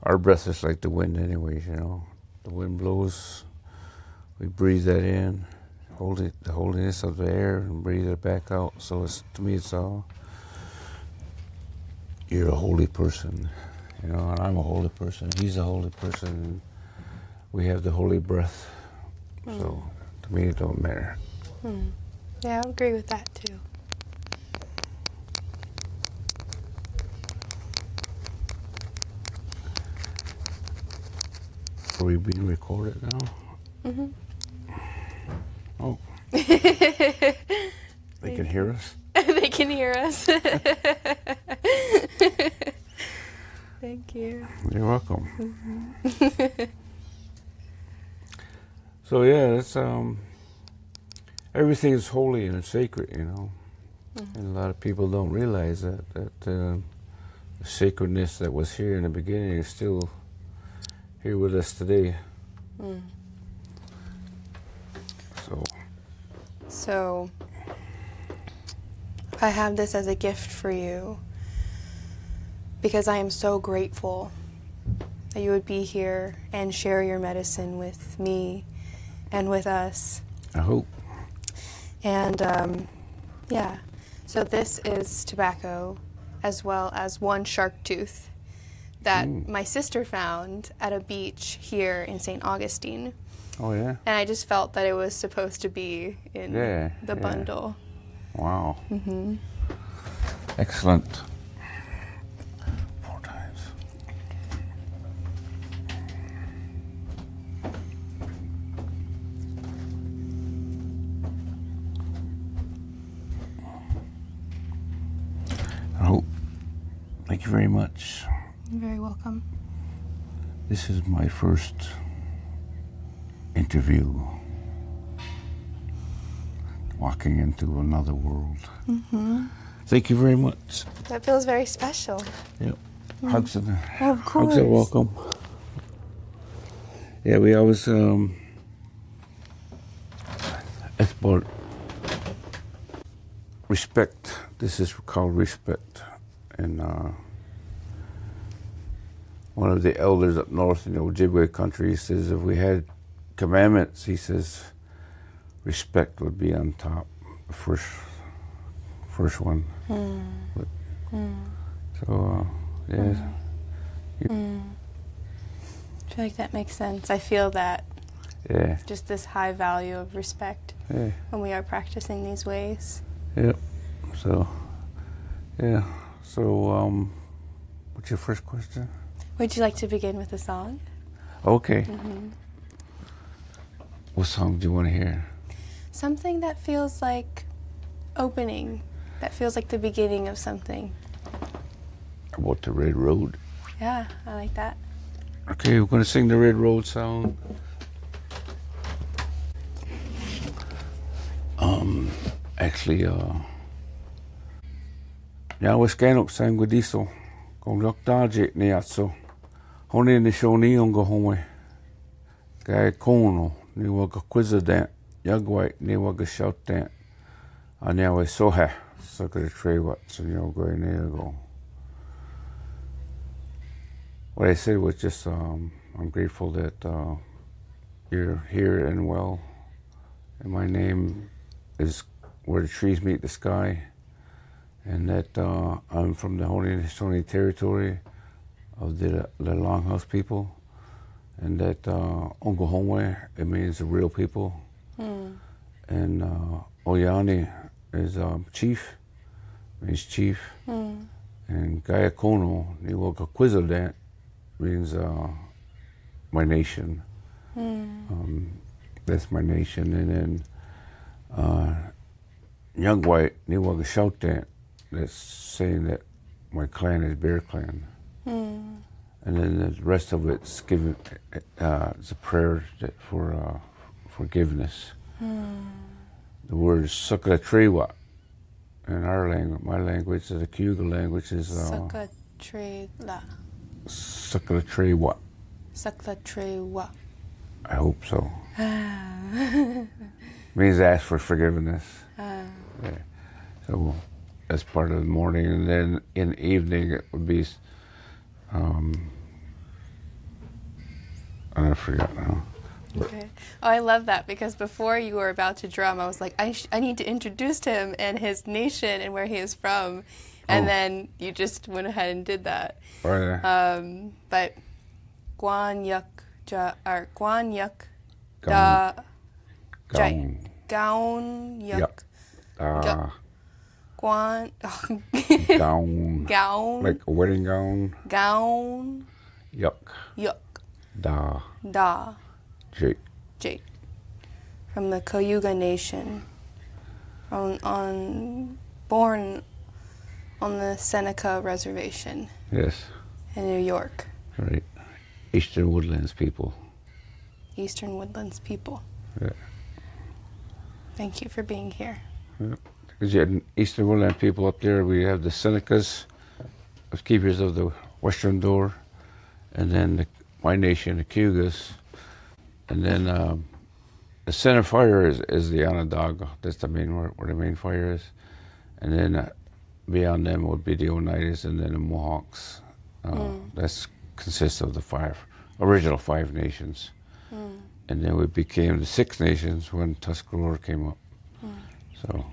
our breath is like the wind anyways, you know. The wind blows, we breathe that in, hold it, the holiness of the air, and breathe it back out. So it's, to me, it's all, you're a holy person, you know, and I'm a holy person. He's a holy person. And we have the holy breath. So to me, it don't matter. Yeah, I agree with that too. Are we being recorded now? Oh. They can hear us? They can hear us. Thank you. You're welcome. So yeah, it's everything is holy and sacred, you know. And a lot of people don't realize that the sacredness that was here in the beginning is still here with us today. So I have this as a gift for you because I am so grateful that you would be here and share your medicine with me and with us. I hope. And yeah, so this is tobacco as well as one shark tooth that my sister found at a beach here in St. Augustine. Oh yeah? And I just felt that it was supposed to be in the bundle. Wow. Excellent. 4 times. I hope. Thank you very much. You're very welcome. This is my first interview. Walking into another world. Thank you very much. That feels very special. Yep. Hugs and Of course. hugs are welcome. Yeah, we always it's about respect. This is called respect. And one of the elders up north in the Ojibwe country says if we had commandments, he says respect would be on top, the first one. But, so yeah. I feel like that makes sense. I feel that. Yeah. Just this high value of respect when we are practicing these ways. Yep. So yeah. So what's your first question? Would you like to begin with a song? Okay. What song do you want to hear? Something that feels like opening, that feels like the beginning of something. About the Red Road. Yeah, I like that. Okay, we're going to sing the Red Road song. Actually, Guanyukdahjayte gudiso, Guanyukdahjayte niatso, Haudenosaunee Guanyukdahjayte ni wagakwizadant, Yagwite ni wagashoutant, Anyawe soha, Sakatrewa, Sanyogo. What I said was just, I'm grateful that you're here and well, and my name is where the trees meet the sky, and that I'm from the Haudenosaunee territory of the Longhouse people, and that Ongohomwe, it means the real people, and Oyani is chief, means chief, and Gayakono, Niwakakwizaldant, means my nation. That's my nation. And then Young White, Niwagashoutant, that's saying that my clan is Bear Clan. And then the rest of it's given, it's a prayer for forgiveness. The word is Sakatrewa. In our language, my language, the Cayuga language is Sakatrewa. Sakatrewa. Sakatrewa. I hope so. Means ask for forgiveness. Yeah. So that's part of the morning, and then in the evening it would be kind of forgot now. Okay. Oh, I love that because before you were about to drum, I was like, I need to introduce him and his nation and where he is from. And then you just went ahead and did that. But Guanyukdahjayte. Gown. Like a wedding gown. Gown. Yuck. Da. Jake. From the Cayuga Nation. Born on the Seneca Reservation. Yes. In New York. Right. Eastern Woodlands people. Eastern Woodlands people. Yeah. Thank you for being here. Yeah. Because you had Eastern Woodland people up there. We have the Senecas, as keepers of the Western Door, and then my nation, the Cayugas, and then the center fire is the Onondaga. That's the main where the main fire is, and then beyond them would be the Oneidas and then the Mohawks. That's consists of the original five nations, and then we became the Six Nations when Tuscarora came up. So.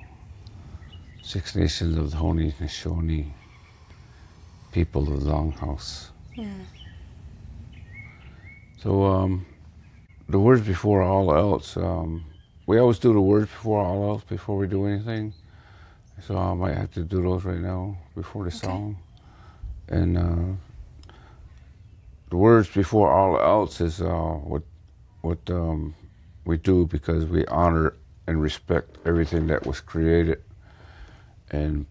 Six Nations of the Haudenosaunee, people of the Longhouse. So the words before all else, we always do the words before all else before we do anything. So I might have to do those right now before the song. And the words before all else is what we do because we honor and respect everything that was created. And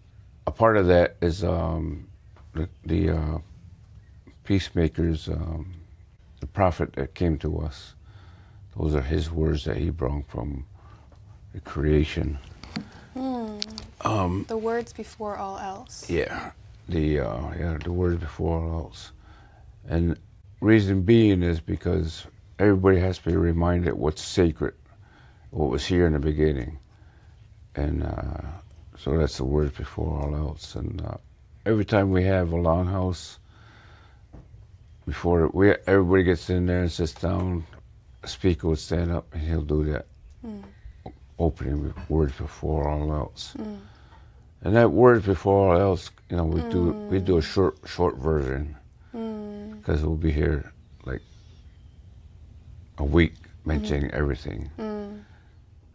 a part of that is the peacemakers, the prophet that came to us. Those are his words that he brought from the creation. The words before all else. Yeah, the words before all else. And reason being is because everybody has to be reminded what's sacred, what was here in the beginning. And so that's the words before all else. And every time we have a longhouse, everybody gets in there and sits down, a speaker would stand up and he'll do that. Opening with words before all else. And that words before all else, we do a short version because we'll be here like a week mentioning everything.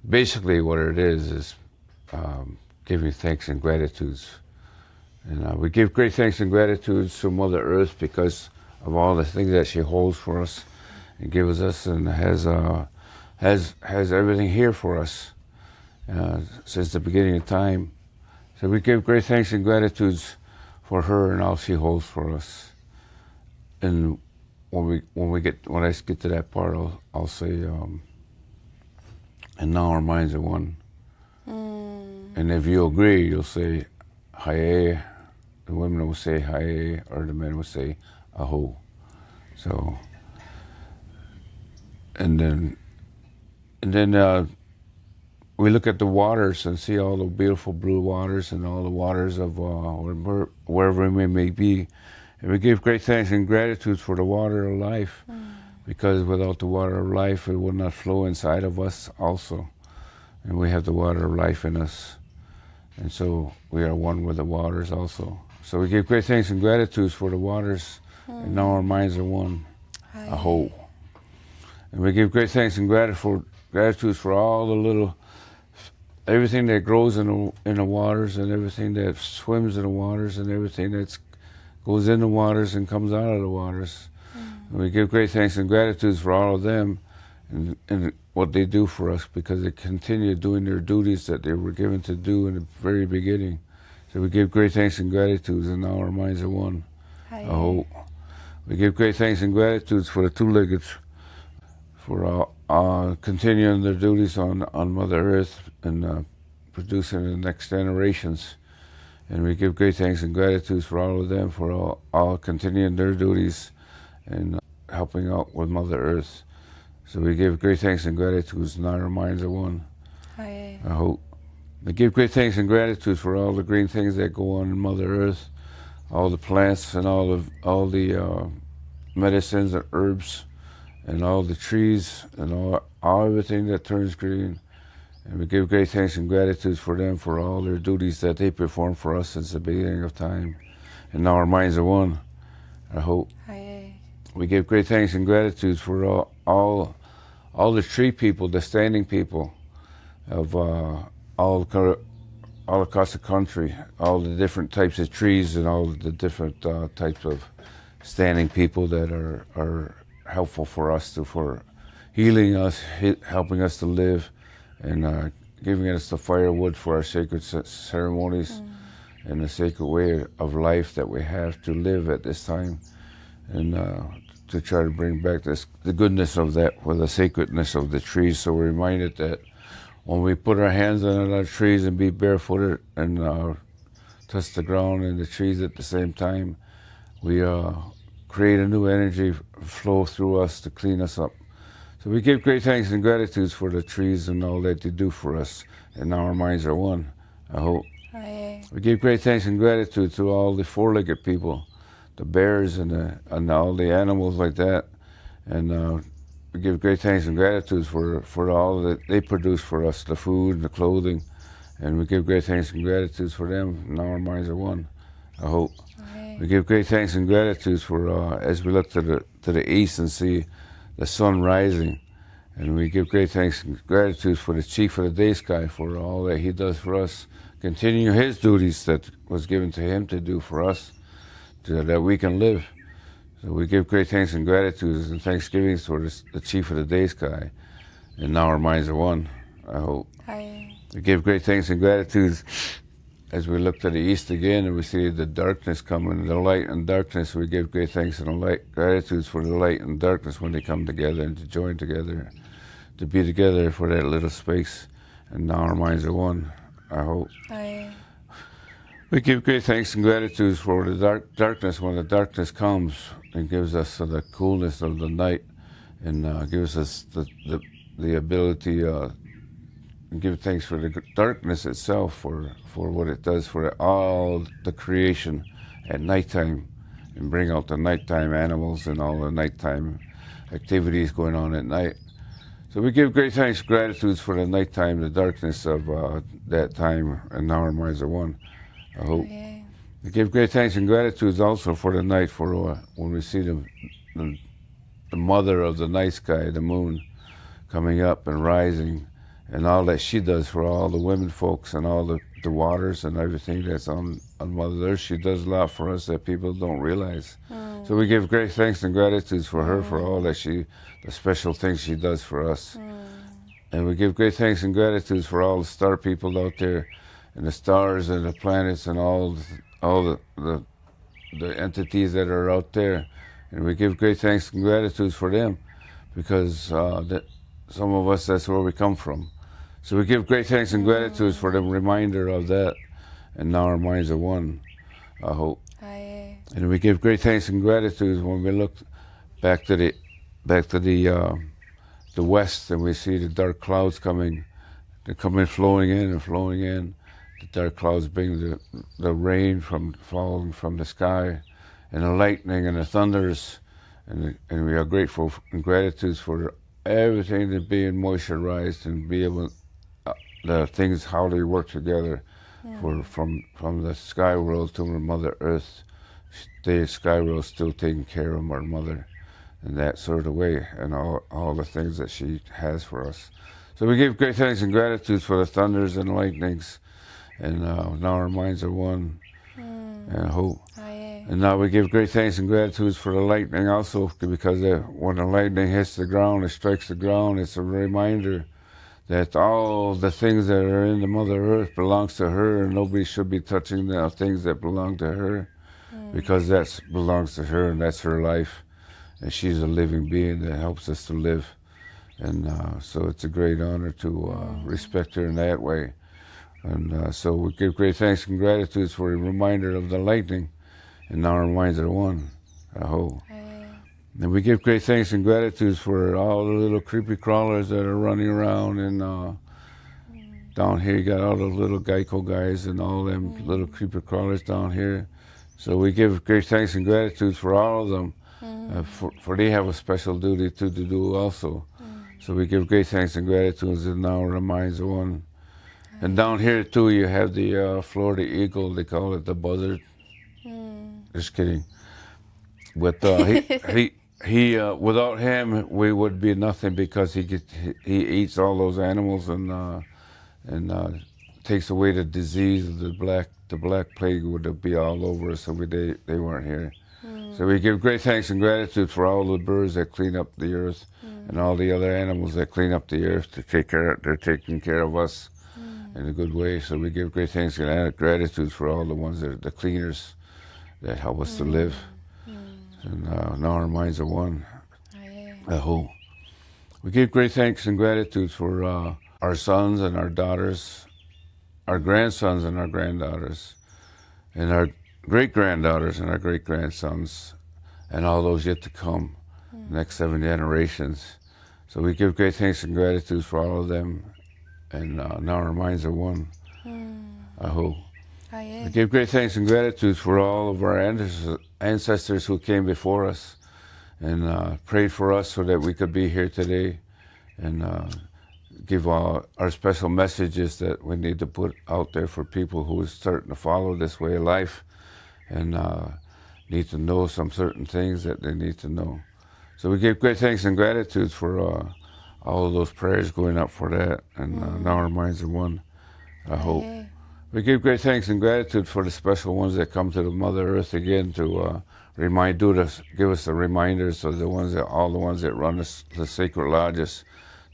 Basically what it is giving thanks and gratitudes. And we give great thanks and gratitudes to Mother Earth because of all the things that she holds for us and gives us and has everything here for us since the beginning of time. So we give great thanks and gratitudes for her and all she holds for us. And when I get to that part, I'll say, and now our minds are one. And if you agree, you'll say, Hae. The women will say Hae, or the men will say Aho. So, and then we look at the waters and see all the beautiful blue waters and all the waters of wherever we may be. And we give great thanks and gratitude for the water of life, because without the water of life, it would not flow inside of us also. And we have the water of life in us. And so we are one with the waters also. So we give great thanks and gratitudes for the waters, and now our minds are one, Aho. And we give great thanks and gratitudes for all the everything that grows in the waters, and everything that swims in the waters, and everything that goes in the waters and comes out of the waters. And we give great thanks and gratitudes for all of them and what they do for us, because they continue doing their duties that they were given to do in the very beginning. So we give great thanks and gratitudes, and now our minds are one. Aho. We give great thanks and gratitudes for the two-leggeds, for continuing their duties on Mother Earth and producing the next generations. And we give great thanks and gratitudes for all of them, for all continuing their duties and helping out with Mother Earth. So we give great thanks and gratitudes, and our minds are one. I hope. We give great thanks and gratitude for all the green things that go on in Mother Earth, all the plants and all the medicines and herbs and all the trees and all everything that turns green. And we give great thanks and gratitude for them for all their duties that they perform for us since the beginning of time. And now our minds are one, I hope. Aye. We give great thanks and gratitude for all the tree people, the standing people of all across the country, all the different types of trees and all the different types of standing people that are helpful for us, for healing us, helping us to live, and giving us the firewood for our sacred ceremonies and the sacred way of life that we have to live at this time, and to try to bring back the goodness of that, with the sacredness of the trees. So we're reminded that when we put our hands on our trees and be barefooted and touch the ground and the trees at the same time, we create a new energy flow through us to clean us up. So we give great thanks and gratitude for the trees and all that they do for us. And now our minds are one, I hope. Aye. We give great thanks and gratitude to all the four-legged people, the bears and all the animals like that. And we give great thanks and gratitude for all that they produce for us, the food and the clothing. And we give great thanks and gratitude for them. Now our minds are one, I hope. Aye. We give great thanks and gratitude for as we look to the east and see the sun rising. And we give great thanks and gratitude for the Chief of the Day Sky for all that he does for us, continue his duties that was given to him to do for us, that we can live. So we give great thanks and gratitude and thanksgivings for the Chief of the Day Sky. And now our minds are one, I hope. Aye. We give great thanks and gratitude as we look to the east again and we see the darkness coming, the light and darkness. We give great thanks and gratitude for the light and darkness when they come together and to join together, to be together for that little space. And now our minds are one, I hope. Aye. We give great thanks and gratitude for the darkness when the darkness comes and gives us the coolness of the night and gives us the ability and give thanks for the darkness itself, for what it does for all the creation at nighttime, and bring out the nighttime animals and all the nighttime activities going on at night. So we give great thanks and gratitude for the nighttime, the darkness of that time, and now our minds are one, I hope. Aye. We give great thanks and gratitude also for the night, for when we see the mother of the night sky, the moon, coming up and rising, and all that she does for all the women folks and all the waters and everything that's on Mother Earth. She does a lot for us that people don't realize. So we give great thanks and gratitude for her, for all that the special things she does for us. And we give great thanks and gratitude for all the star people out there, and the stars and the planets and all the entities that are out there. And we give great thanks and gratitude for them, because that some of us, that's where we come from. So we give great thanks and gratitude for the reminder of that. And now our minds are one, I hope. Aye. And we give great thanks and gratitude when we look back to the west and we see the dark clouds coming. They're coming, flowing in and flowing in. The dark clouds bring the rain falling from the sky, and the lightning and the thunders. And we are grateful and gratitude for everything that being moisturized and be able, the things, how they work together, from the sky world to Mother Earth. The sky world still taking care of our mother in that sort of way, and all the things that she has for us. So we give great thanks and gratitude for the thunders and lightnings, and now our minds are one, and hope. Aye. And now we give great thanks and gratitude for the lightning also, because when the lightning hits the ground, it strikes the ground, it's a reminder that all the things that are in the Mother Earth belongs to her, and nobody should be touching the things that belong to her, because that belongs to her and that's her life, and she's a living being that helps us to live. And so it's a great honor to respect her in that way. And so we give great thanks and gratitude for a reminder of the lightning, and now our minds are one, I hope. Aye. And we give great thanks and gratitude for all the little creepy crawlers that are running around, and down here you got all the little Geico guys and all them little creepy crawlers down here. So we give great thanks and gratitude for all of them, For they have a special duty to do also. So we give great thanks and gratitude in our minds of one. And down here too, you have the Florida eagle. They call it the buzzard. Just kidding. But he without him, we would be nothing because he eats all those animals and takes away the disease of the black plague would be all over us if they weren't here. So we give great thanks and gratitude for all the birds that clean up the earth and all the other animals that clean up the earth to take care. They're taking care of us in a good way. So we give great thanks and gratitude for all the ones that are the cleaners that help us to live. And now our minds are one. The whole. We give great thanks and gratitude for our sons and our daughters, our grandsons and our granddaughters, and our great-granddaughters and our great-grandsons, and all those yet to come, the next 7 generations. So we give great thanks and gratitude for all of them, and now our minds are one. I hope. We give great thanks and gratitude for all of our ancestors who came before us and prayed for us so that we could be here today, and give our special messages that we need to put out there for people who are starting to follow this way of life and need to know some certain things that they need to know. So we give great thanks and gratitude for all of those prayers going up for that, and now our minds are one, I hope. We give great thanks and gratitude for the special ones that come to the Mother Earth again to give us the reminders of all the ones that run the sacred lodges,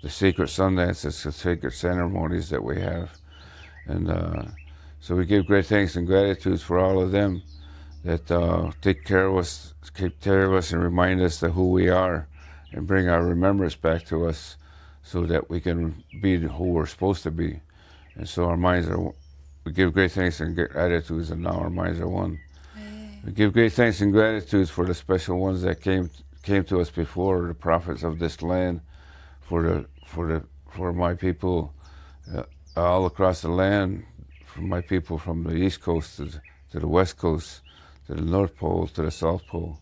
the sacred sun dances, the sacred ceremonies that we have. And so we give great thanks and gratitude for all of them that take care of us, and remind us of who we are and bring our remembrance back to us so that we can be who we're supposed to be. And so our minds are, we give great thanks and gratitude, and now our minds are one. We give great thanks and gratitude for the special ones that came to us before, the prophets of this land, for my people all across the land, for my people from the East Coast to the West Coast, to the North Pole, to the South Pole.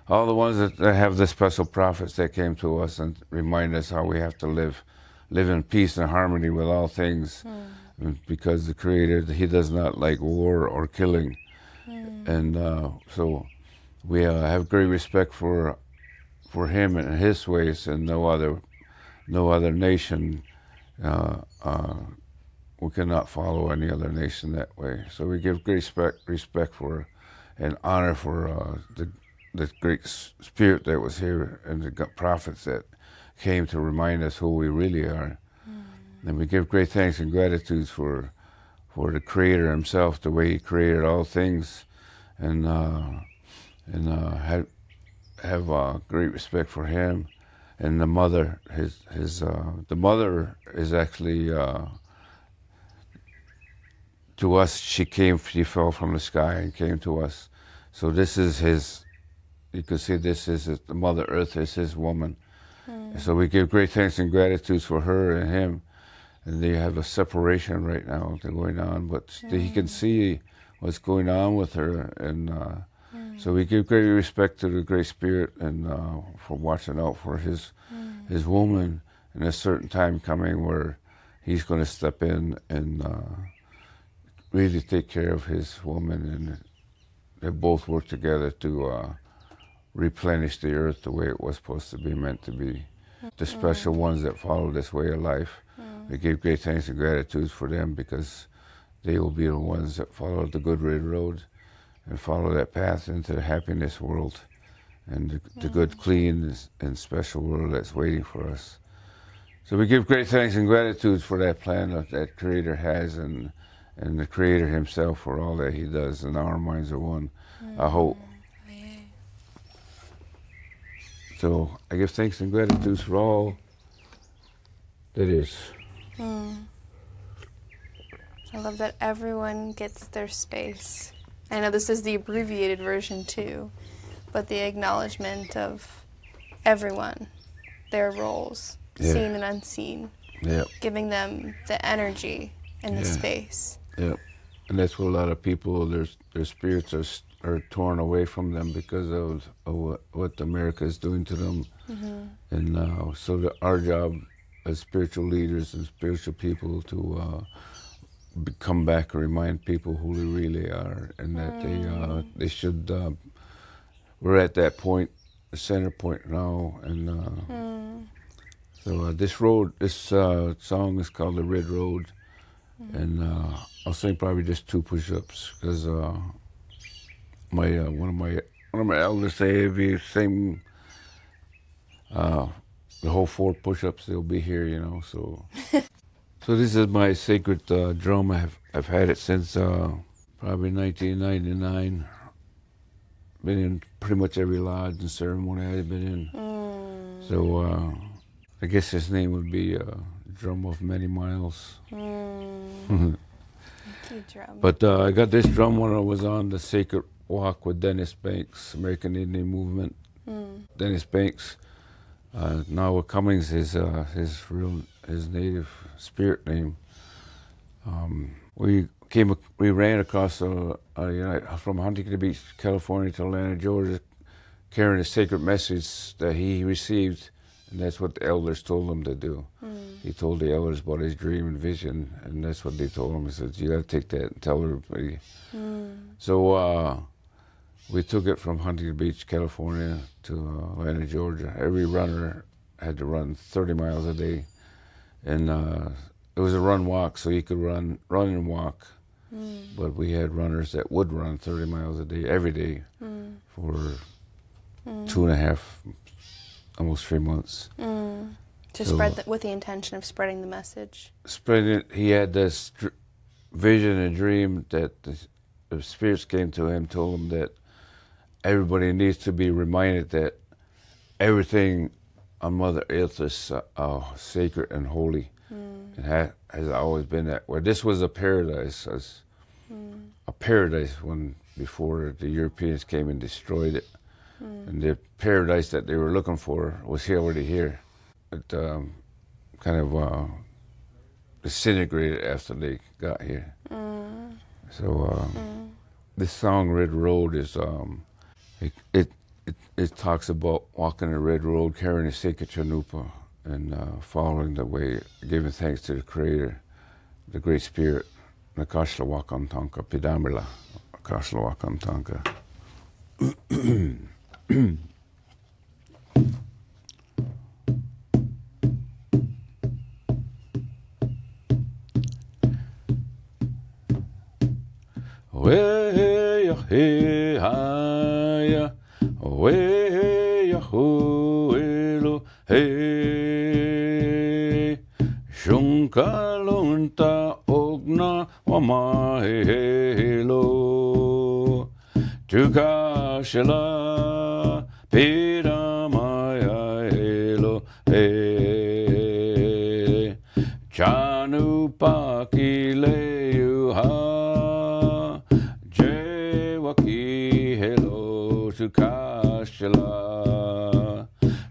All the ones that have the special prophets that came to us and remind us how we have to live in peace and harmony with all things. Because the Creator, He does not like war or killing. And so we have great respect for Him and His ways, and no other nation. We cannot follow any other nation that way. So we give great respect for and honor for the great spirit that was here and the prophets that came to remind us who we really are. And we give great thanks and gratitude for the Creator Himself, the way He created all things, and have great respect for Him. And the mother, the mother is actually to us. She fell from the sky and came to us. So this is His. You could say this is the Mother Earth is His woman. So we give great thanks and gratitude for her and Him. And they have a separation right now going on, but He can see what's going on with her, and so we give great respect to the Great Spirit and for watching out for His woman. And a certain time coming where He's going to step in and really take care of His woman, and they both work together to replenish the earth the way it was supposed to be, meant to be. The special ones that follow this way of life. We give great thanks and gratitude for them because they will be the ones that follow the good red road and follow that path into the happiness world and the good, clean, and special world that's waiting for us. So we give great thanks and gratitude for that plan that Creator has and the Creator Himself for all that He does, and our minds are one. I hope. So I give thanks and gratitude for all that is. I love that everyone gets their space. I know this is the abbreviated version too, but the acknowledgement of everyone, their roles, seen and unseen, giving them the energy and the space. And that's what a lot of people, their spirits are torn away from them because of what America is doing to them. And so our job as spiritual leaders and spiritual people to come back and remind people who they really are, and that they should. We're at that point, the center point now, and so this road, this song is called "The Red Road," and I'll sing probably just 2 push-ups because one of my elders say if you sing the whole 4 push-ups, they'll be here, you know. So, so this is my sacred drum. I've had it since probably 1999. Been in pretty much every lodge and ceremony I've been in. So I guess his name would be Drum of Many Miles. But I got this drum when I was on the Sacred Walk with Dennis Banks, American Indian Movement. Dennis Banks. Now Cummings is his native spirit name. We ran across from Huntington Beach, California to Atlanta, Georgia, carrying a sacred message that he received, and that's what the elders told him to do. He told the elders about his dream and vision, and that's what they told him. He said, "You got to take that and tell everybody." So we took it from Huntington Beach, California to Atlanta, Georgia. Every runner had to run 30 miles a day, and it was a run-walk, so you could run and walk. But we had runners that would run 30 miles a day, every day, for 2.5, almost 3 months. To spread with the intention of spreading the message. Spreading it, he had this vision and dream that the spirits came to him, told him that everybody needs to be reminded that everything on Mother Earth is sacred and holy. It has always been that way. This was a paradise, when before the Europeans came and destroyed it. And the paradise that they were looking for was already here. It kind of disintegrated after they got here. So this song, "Red Road," is it talks about walking the red road, carrying a sacred chanupa, and following the way, giving thanks to the Creator, the Great Spirit, Nakashla Wakantanka, Pidamila, Nakashla Wakantanka. Way ya hey ya, way ya ho elo hey, shunkalunta ogna wama helo, tukashela piramaya helo hey, chanupaki leuha.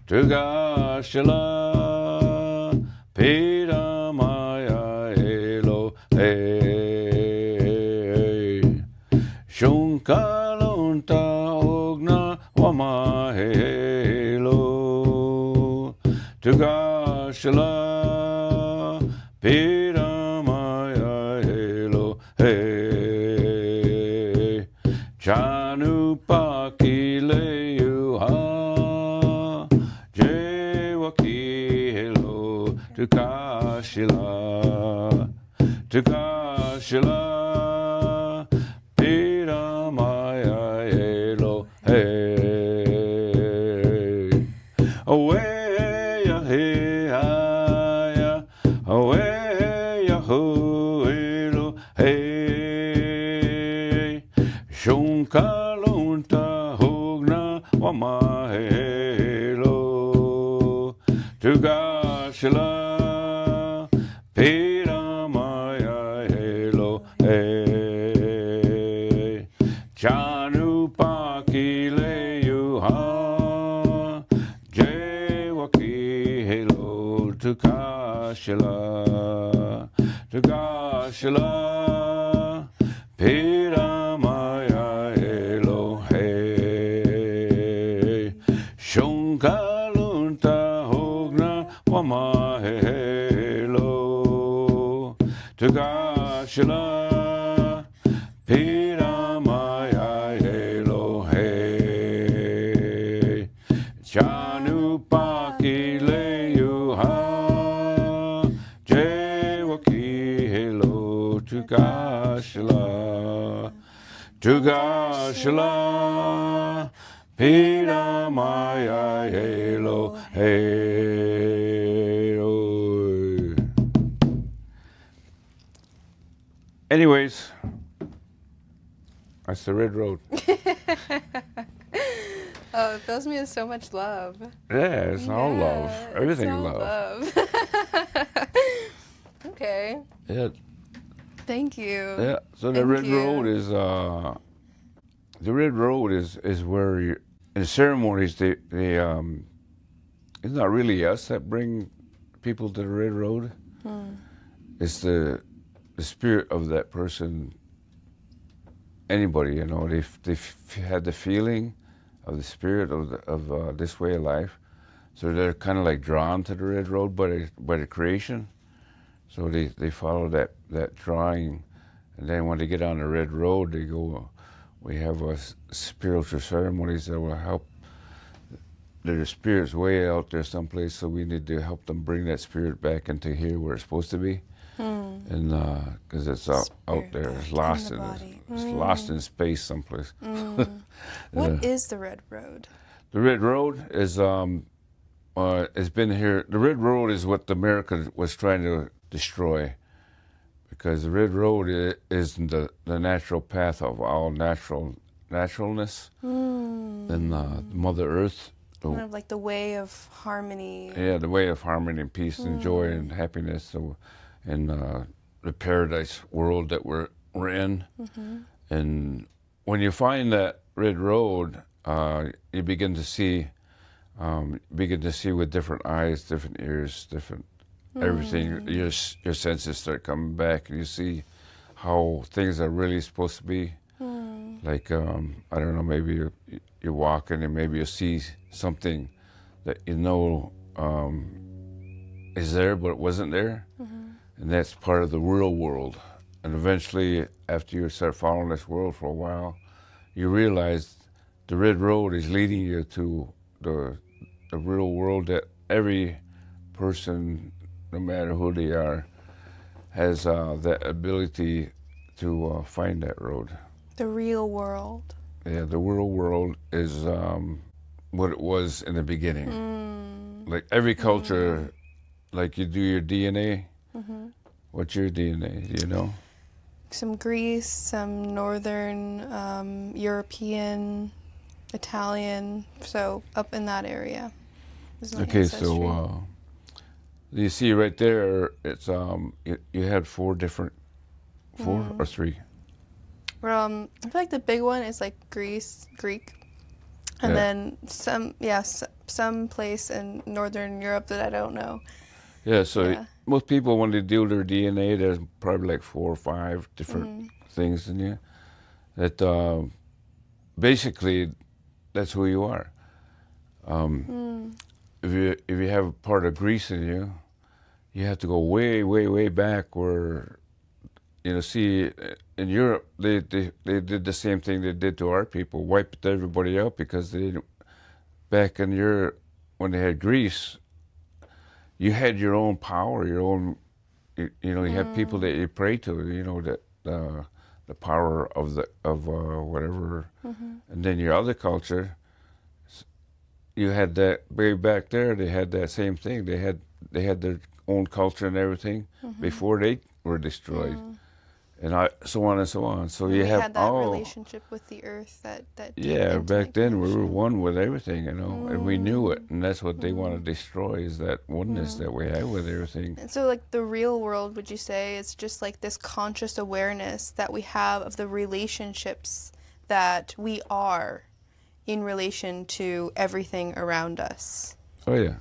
Tugashala, Piramaya Elo, Shunkalunta Ogna Wama Helo, Tugashala, Piramaya Elo, Chanupaki Leuha. Tukashila, Piramaya Elo, hey, away ya hey ya, away ya ho elo, hey, shunkalunta hogna wama helo, Tukashila. Piramaya Helo, Chanupaki Leuha, Jewaki Helo, Tukashila, Piramaya Helo, kalunta hogna wamahelo Tugashila Piramaya Elohe Chanupaki Leuha Jewaki Helo Tugashila Tugashila Piramaya Elohe. Anyways, that's the Red Road. Oh, it fills me with so much love. Yeah, it's all love. Everything it's all love. Okay. Yeah. Thank you. Yeah. So the Thank Red you. Road is where you, in ceremonies they it's not really us that bring people to the Red Road. It's the spirit of that person. Anybody, you know, they've had the feeling of the spirit of this way of life, so they're kind of like drawn to the Red Road by the creation. So they follow that drawing, and then when they get on the Red Road, they go. We have spiritual ceremonies that will help. Their spirit's way out there someplace, so we need to help them bring that spirit back into here where it's supposed to be. And because it's out there, it's lost it's lost in space someplace. What is the Red Road? The Red Road is it's been here. The Red Road is what America was trying to destroy, because the Red Road is the natural path of all naturalness and Mother Earth. Kind of like the way of harmony. Yeah, the way of harmony and peace and joy and happiness. So, and the paradise world that we're in. And when you find that Red Road, you begin to see with different eyes, different ears, different everything. Your senses start coming back, and you see how things are really supposed to be. Like I don't know, maybe you're walking and maybe you see something that you know is there but it wasn't there, and that's part of the real world. And eventually, after you start following this world for a while, you realize the Red Road is leading you to the real world, that every person, no matter who they are, has that ability to find that road. The real world. Yeah, the real world is what it was in the beginning. Like every culture, like you do your DNA. What's your DNA? Do you know? Some Greece, some Northern European, Italian, so up in that area. Is my Okay, ancestry. so you see right there, it's you had four or three. I feel like the big one is like Greek, and then some place in Northern Europe that I don't know. Yeah, so most people, when they do their DNA, there's probably like 4 or 5 different things in you. That basically, that's who you are. If you have a part of Greece in you, you have to go way, way, way back where, see, in Europe, they did the same thing they did to our people, wiped everybody out because they didn't. Back in Europe, when they had Greece, you had your own power, your own, you had people that you pray to, that the power of whatever, and then your other culture, you had that way back there. They had that same thing. They had their own culture and everything before they were destroyed, and so on and so on. So And you we have had that relationship with the earth that yeah. into Back then we were connection. one with everything, and we knew it, and that's what they want to destroy, is that oneness that we have with everything. And so, like, the real world, would you say, is just like this conscious awareness that we have of the relationships that we are in relation to everything around us? Oh yeah.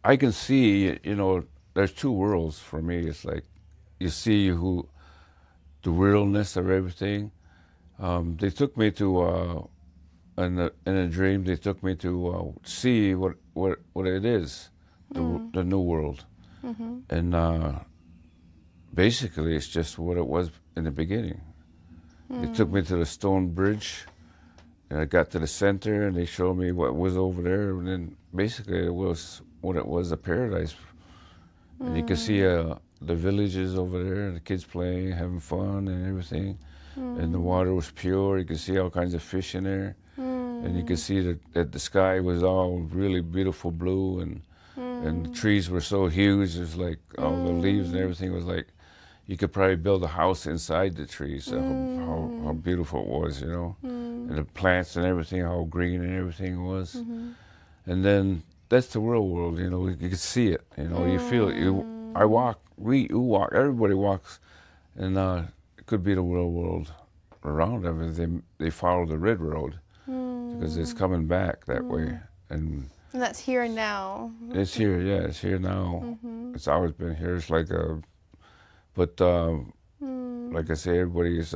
I can see, there's two worlds for me. It's like you see the realness of everything. They took me to in a dream, they took me to see what it is, the new world, and basically it's just what it was in the beginning. They took me to the stone bridge, and I got to the center, and they showed me what was over there, and then basically it was what it was, a paradise. And you could see the villages over there, the kids playing, having fun, and everything. And the water was pure. You could see all kinds of fish in there. And you could see that the sky was all really beautiful blue, and the trees were so huge. It was like all the leaves and everything was like, you could probably build a house inside the trees. How beautiful it was, you know. And the plants and everything, how green and everything was. And then that's the real world, you know. You can see it, you know. You feel it. I walk, you walk, everybody walks, and it could be the real world around them. They follow the red road because it's coming back that way, and that's here and now. it's here. Yeah, it's here now. It's always been here. It's like but like I say, everybody's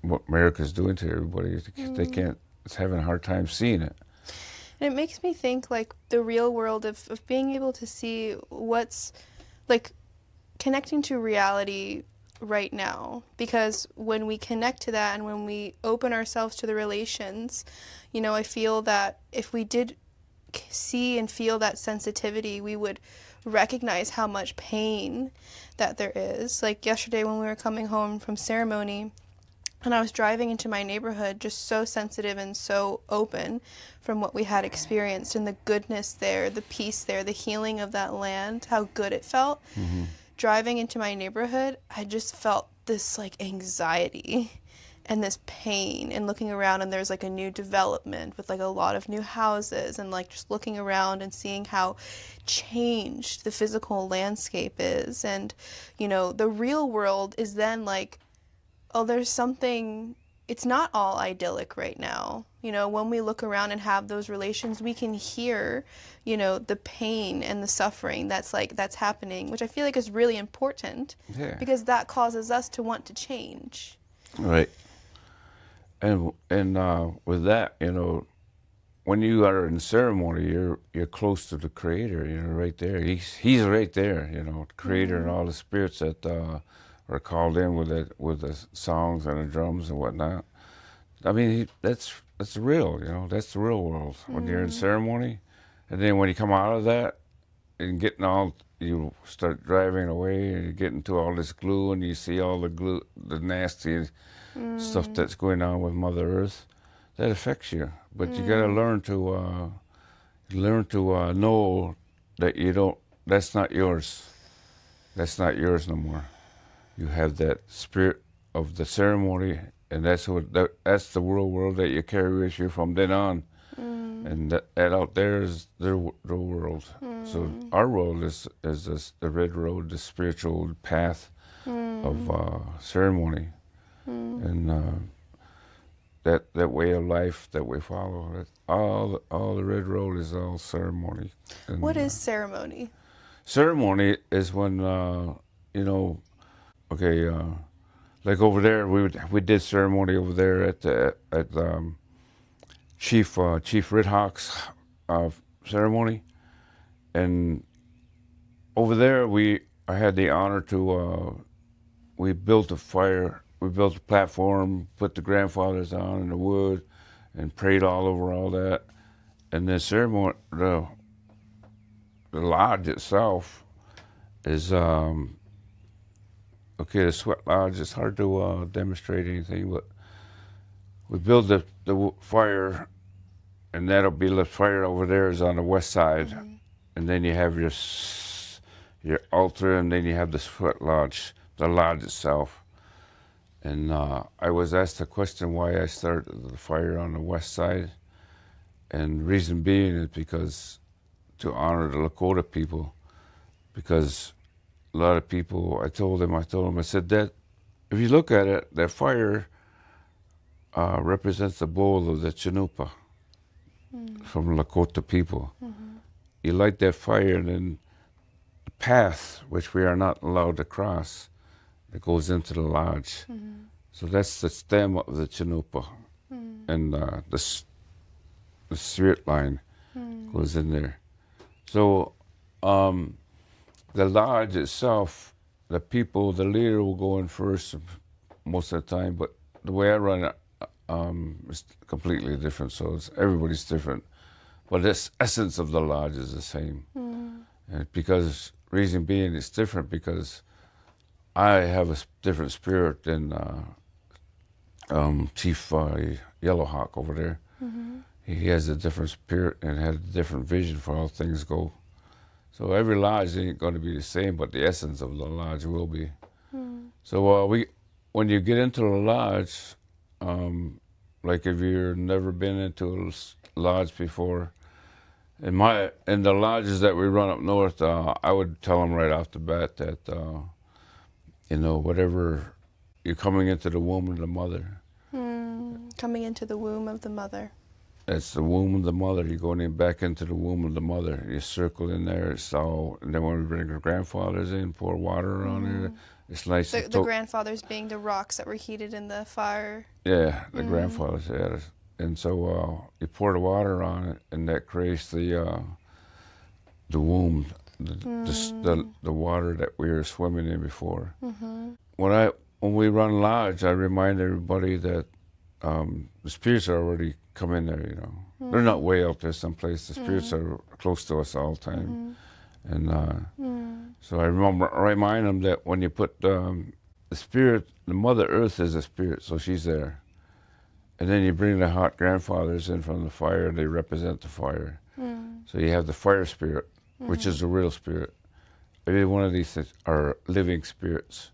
what America's doing to everybody. They can't. It's having a hard time seeing it. And it makes me think like the real world of being able to see what's like connecting to reality right now, because when we connect to that and when we open ourselves to the relations, you know, I feel that if we did see and feel that sensitivity, we would recognize how much pain that there is. Like yesterday when we were coming home from ceremony, and I was driving into my neighborhood just so sensitive and so open from what we had experienced, and the goodness there, the peace there, the healing of that land, how good it felt. Driving into my neighborhood, I just felt this like anxiety and this pain, and looking around, and there's like a new development with like a lot of new houses, and like just looking around and seeing how changed the physical landscape is. And you know, the real world is then like, oh, there's something, it's not all idyllic right now. You know, when we look around and have those relations, we can hear, you know, the pain and the suffering that's happening, which I feel like is really important, because that causes us to want to change. Right. And with that, you know, when you are in ceremony, you're close to the Creator. You know, right there. He's right there. You know, the Creator and all the spirits that are called in with the songs and the drums and whatnot. I mean, that's real. You know, that's the real world when you're in ceremony, and then when you come out of that and you start driving away and you get into all this glue, and you see all the glue, the nasty stuff that's going on with Mother Earth. That affects you, but you got to learn to know that you don't. That's not yours. That's not yours no more. You have that spirit of the ceremony, and that's the real world that you carry with you from then on. And that out there is their world. So our world is the red road, the spiritual path of ceremony, and that way of life that we follow. All the red road is all ceremony. And, what is ceremony? Ceremony is when you know. Okay, like over there, we did ceremony over there at Chief Red Hawk's ceremony, and over there I had the honor to we built a fire, we built a platform, put the grandfathers on in the wood, and prayed all over all that, and the ceremony, the lodge itself is. Okay, the sweat lodge, it's hard to demonstrate anything, but we build the fire, and that'll be the fire over there is on the west side, and then you have your altar, and then you have the sweat lodge, the lodge itself. And I was asked a question why I started the fire on the west side, and reason being is because to honor the Lakota people, because a lot of people, I told them, I said that if you look at it, that fire represents the bowl of the Chanupa from Lakota people. You light that fire, and then the path, which we are not allowed to cross, that goes into the lodge. So that's the stem of the Chanupa. and the spirit line goes in there. So the lodge itself, the people, the leader will go in first most of the time, but the way I run it is completely different. So everybody's different, but the essence of the lodge is the same. And because reason being, it's different because I have a different spirit than Chief Yellowhawk over there. He has a different spirit and has a different vision for how things go. So every lodge ain't going to be the same, but the essence of the lodge will be. So when you get into the lodge, like if you've never been into a lodge before, in the lodges that we run up north, I would tell them right off the bat that whatever you're coming into the womb of the mother. Coming into the womb of the mother. It's the womb of the mother. You're going back into the womb of the mother. You circle in there. And then when we bring our grandfathers in, pour water on it. It's nice. The grandfathers being the rocks that were heated in the fire. Yeah, the grandfathers. Yeah, and so you pour the water on it, and that creates the womb, the water that we were swimming in before. When we run lodge, I remind everybody that the spirits are already come in there. They're not way out there someplace. The spirits are close to us all the time, and so I remind them that when you put the spirit, the Mother Earth is a spirit, so she's there. And then you bring the hot grandfathers in from the fire, they represent the fire. So you have the fire spirit, which is the real spirit. Every one of these are living spirits.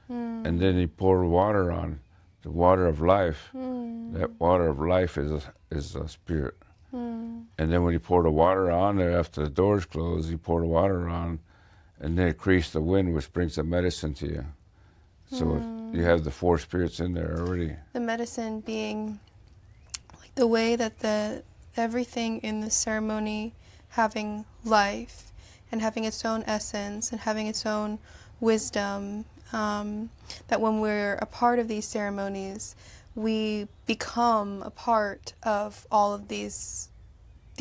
And then you pour water on, the water of life. That water of life is a spirit. And then when you pour the water on there, after the doors close, you pour the water on, and then it creates the wind, which brings the medicine to you. So you have the 4 spirits in there already. The medicine being like the way that everything in the ceremony having life and having its own essence and having its own wisdom, that when we're a part of these ceremonies, we become a part of all of these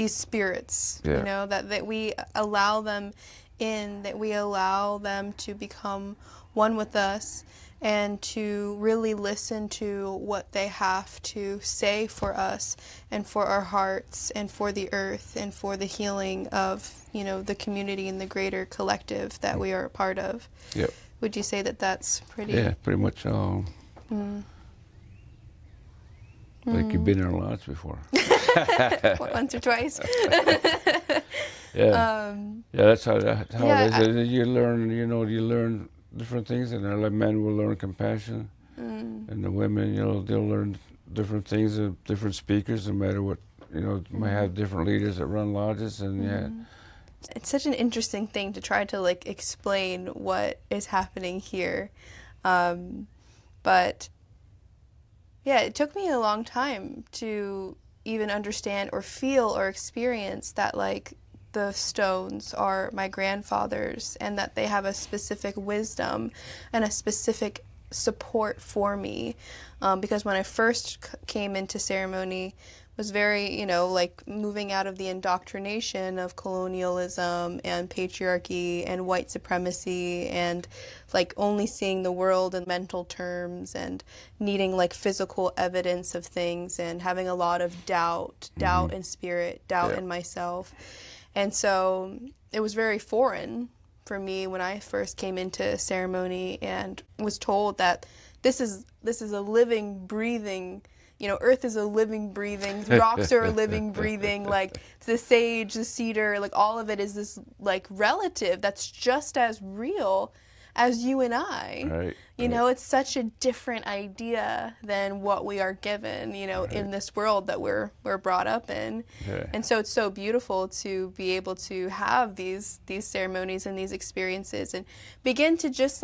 spirits, that we allow them in, that we allow them to become one with us, and to really listen to what they have to say for us and for our hearts and for the earth and for the healing of, the community and the greater collective that we are a part of. Yep. Would you say that that's pretty? Yeah, pretty much. Like you've been in our lodge before. Once or twice. Yeah. That's how it is. You learn different things, and the men will learn compassion, and the women, they'll learn different things, different speakers, no matter what, might have different leaders that run lodges, and It's such an interesting thing to try to explain what is happening here, but yeah, it took me a long time to even understand or feel or experience that the stones are my grandfathers and that they have a specific wisdom and a specific support for me, because when I first came into ceremony, was very, moving out of the indoctrination of colonialism and patriarchy and white supremacy and only seeing the world in mental terms and needing physical evidence of things and having a lot of doubt in spirit, doubt in myself. And so it was very foreign for me when I first came into ceremony and was told that this is a living, breathing, earth is a living, breathing, rocks are a living, breathing, the sage, the cedar, all of it is this relative that's just as real as you and I. Right. It's such a different idea than what we are given, in this world that we're brought up in. Yeah. And so it's so beautiful to be able to have these ceremonies and these experiences and begin to just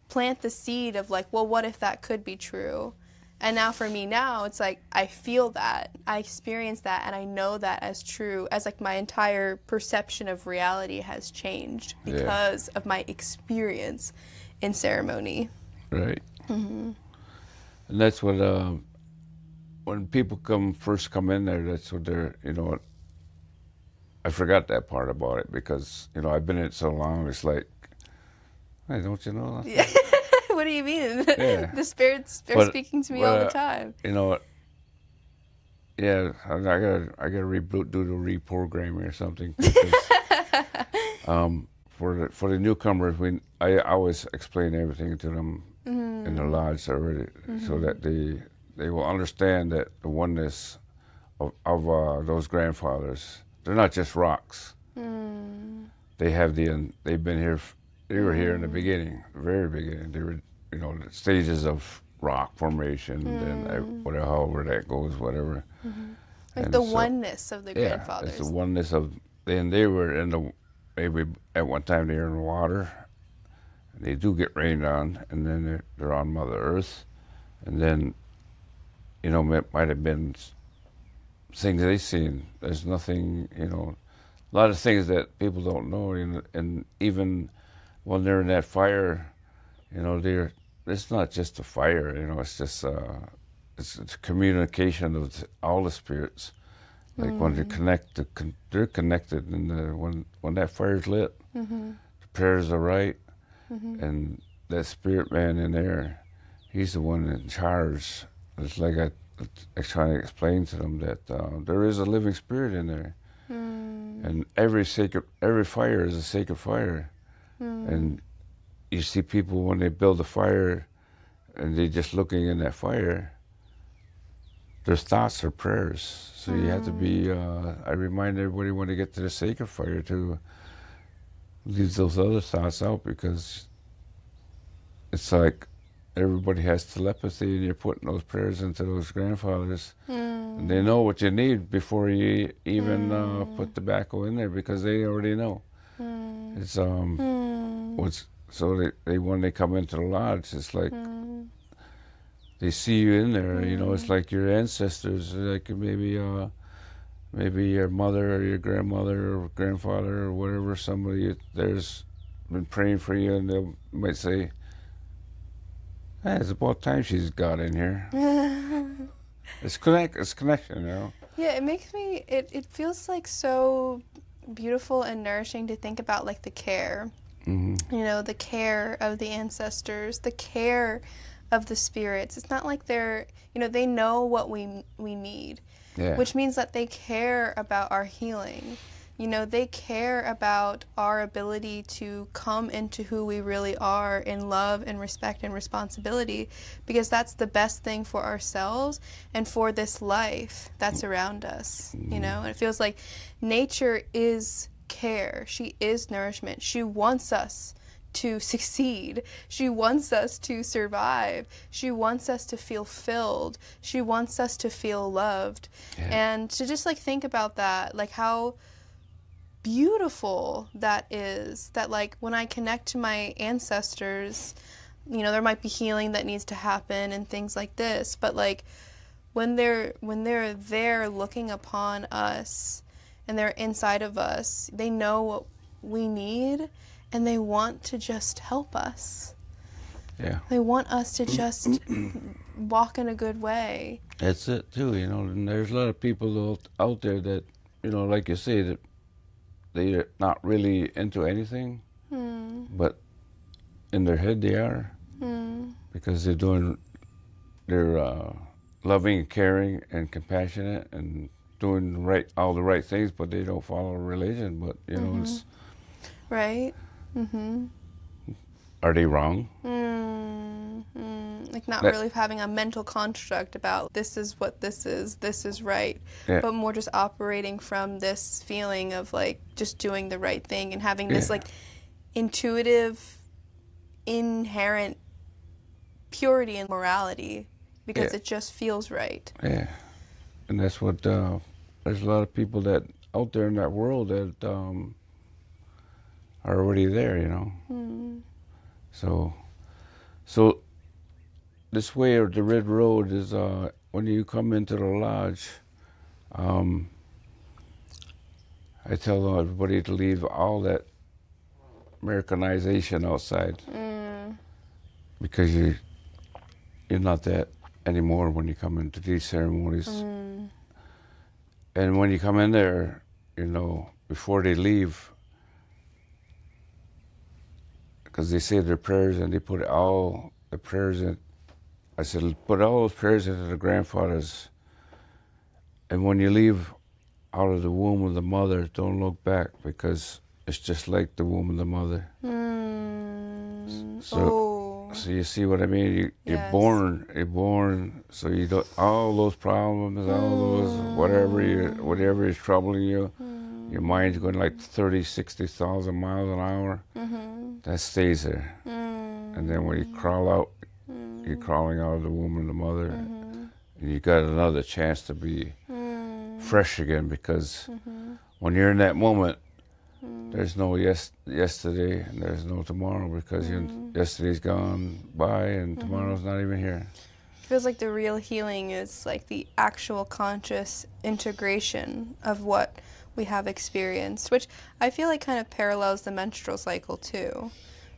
plant the seed of well, what if that could be true? And now for me now, it's I feel that, I experience that, and I know that as true, as my entire perception of reality has changed because of my experience in ceremony. Right. And that's what when people first come in there, that's what they're, you know, I forgot that part about it because, you know, I've been in it so long, it's like, hey, don't you know? Yeah. What do you mean? Yeah. The spirits are But, speaking to me all the time. you know, yeah, I gotta reboot, do the reprogramming or something. Because, for the newcomers, I always explain everything to them in the lodge already, so that they will understand that the oneness of those grandfathers. They're not just rocks. They have they've been here. They were here in the beginning, the very beginning. They were, you know, the stages of rock formation, and whatever, however that goes, whatever. Like And the so, oneness of the yeah, grandfathers. it's the oneness of. And they were in the, maybe at one time they were in the water. And they do get rained on, and then they're on Mother Earth, and then, you know, it might have been things they've seen. There's nothing, you know, a lot of things that people don't know, and even when they're in that fire, you know, it's not just a fire, you know, it's just it's a communication of all the spirits. Like when they connect, they're connected, and when that fire's lit, the prayers are right, and that spirit man in there, he's the one in charge. It's like I trying to explain to them that there is a living spirit in there, and every fire is a sacred fire, and you see people when they build a fire, and they're just looking in that fire. Their thoughts are prayers, so you have to be. I remind everybody when they get to the sacred fire to leave those other thoughts out, because it's like everybody has telepathy, and you're putting those prayers into those grandfathers, and they know what you need before you even put tobacco in there, because they already know. It's what's so they when they come into the lodge, it's like they see you in there. You know, it's like your ancestors, like maybe your mother or your grandmother or grandfather or whatever. Somebody there's been praying for you, and they might say, hey, it's about time she's got in here. It's connection, you know. Yeah, it makes me. It feels like so beautiful and nourishing to think about, like, the care. You know, the care of the ancestors, the care of the spirits. It's not like they're, you know, they know what we need, which means that they care about our healing. You know, they care about our ability to come into who we really are in love and respect and responsibility, because that's the best thing for ourselves and for this life that's around us, you know? And it feels like nature is care. She is nourishment. She wants us to succeed. She wants us to survive. She wants us to feel filled. She wants us to feel loved. And to just, like, think about that, like, how beautiful that is, that, like, when I connect to my ancestors, you know, there might be healing that needs to happen and things like this, but, like, when they're there looking upon us and they're inside of us, they know what we need, and they want to just help us. Yeah. They want us to just walk in a good way. That's it too, you know. And there's a lot of people out there that, you know, like you say, that they're not really into anything, but in their head they are, because they're loving, caring, and compassionate, and doing all the right things, but they don't follow religion. But you know, it's right. Are they wrong? Like, not really having a mental construct about this is what this is right, but more just operating from this feeling of, like, just doing the right thing and having this, like, intuitive, inherent purity and morality, because it just feels right. Yeah, and that's what there's a lot of people that out there in that world that are already there, you know. So this way, or the Red Road, is when you come into the lodge, I tell everybody to leave all that Americanization outside, because you're not that anymore when you come into these ceremonies. And when you come in there, you know, before they leave, because they say their prayers and they put all the prayers in. I said, put all those prayers into the grandfathers. And when you leave out of the womb of the mother, don't look back, because it's just like the womb of the mother. So you see what I mean? You're Yes. born, so you don't, all those problems, all those, whatever is troubling you, your mind's going like 30, 60,000 miles an hour, that stays there. And then when you crawl out, you're crawling out of the womb of the mother, and you got another chance to be fresh again, because when you're in that moment, there's no yesterday and there's no tomorrow, because yesterday's gone by and tomorrow's not even here. It feels like the real healing is like the actual conscious integration of what we have experienced, which I feel like kind of parallels the menstrual cycle too.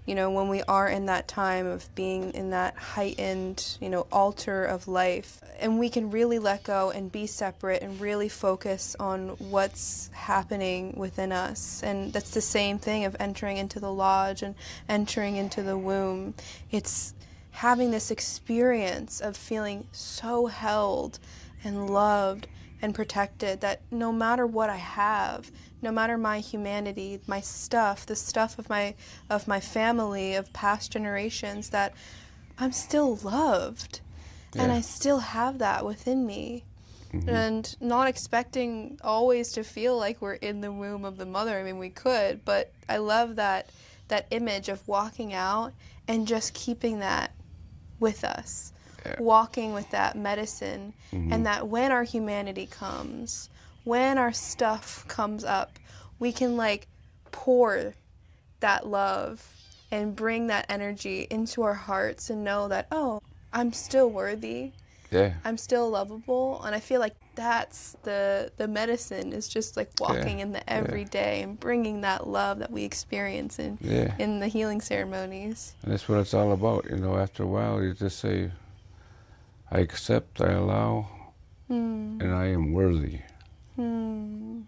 You know, when we are in that time of being in that heightened, you know, altar of life, and we can really let go and be separate and really focus on what's happening within us. And that's the same thing of entering into the lodge and entering into the womb. It's having this experience of feeling so held and loved and protected that no matter what I have, no matter my humanity, my stuff, the stuff of my family, of past generations, that I'm still loved. Yeah. And I still have that within me. And not expecting always to feel like we're in the womb of the mother. I mean, we could, but I love that image of walking out and just keeping that with us. Yeah. Walking with that medicine, and that when our humanity comes, when our stuff comes up, we can like pour that love and bring that energy into our hearts and know that, oh, I'm still worthy. Yeah. I'm still lovable. And I feel like that's the medicine, is just like walking in the everyday and bringing that love that we experience in the healing ceremonies. And that's what it's all about. You know, after a while, you just say, I accept, I allow, and I am worthy. Woo.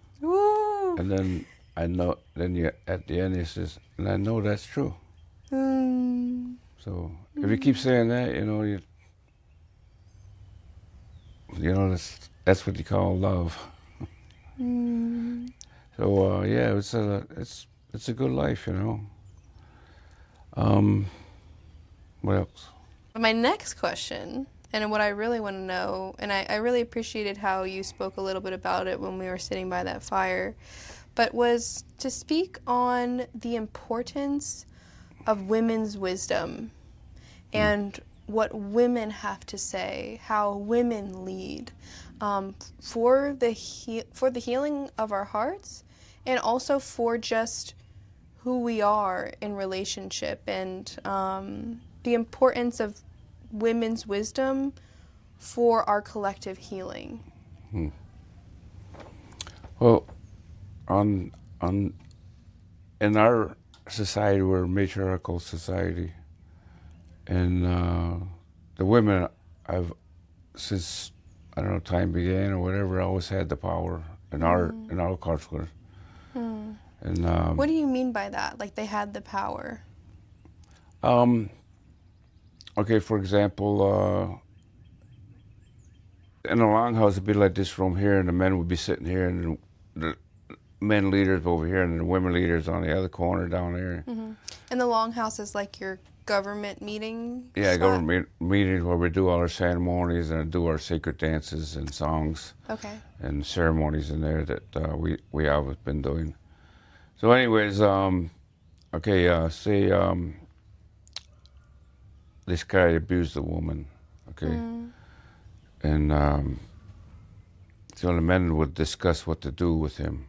And then I know, then you, at the end, it says, and I know that's true. So if you keep saying that, you know, that's what you call love. So yeah, it's a good life, you know. What else? My next question, and what I really want to know, and I really appreciated how you spoke a little bit about it when we were sitting by that fire, but was to speak on the importance of women's wisdom and what women have to say, how women lead, for the healing of our hearts, and also for just who we are in relationship, and the importance of women's wisdom for our collective healing. Well, in our society, we're a matriarchal society, and the women, since I don't know, time began or whatever, always had the power in our culture. And what do you mean by that? Like they had the power? Okay, for example, in a longhouse, it'd be like this room here, and the men would be sitting here, and the men leaders over here, and the women leaders on the other corner down there. And the longhouse is like your government meeting Yeah, spot? government meetings where we do all our ceremonies and do our sacred dances and songs. Okay. And ceremonies in there that we have been doing. So anyways, say this guy abused a woman, okay? And so the men would discuss what to do with him.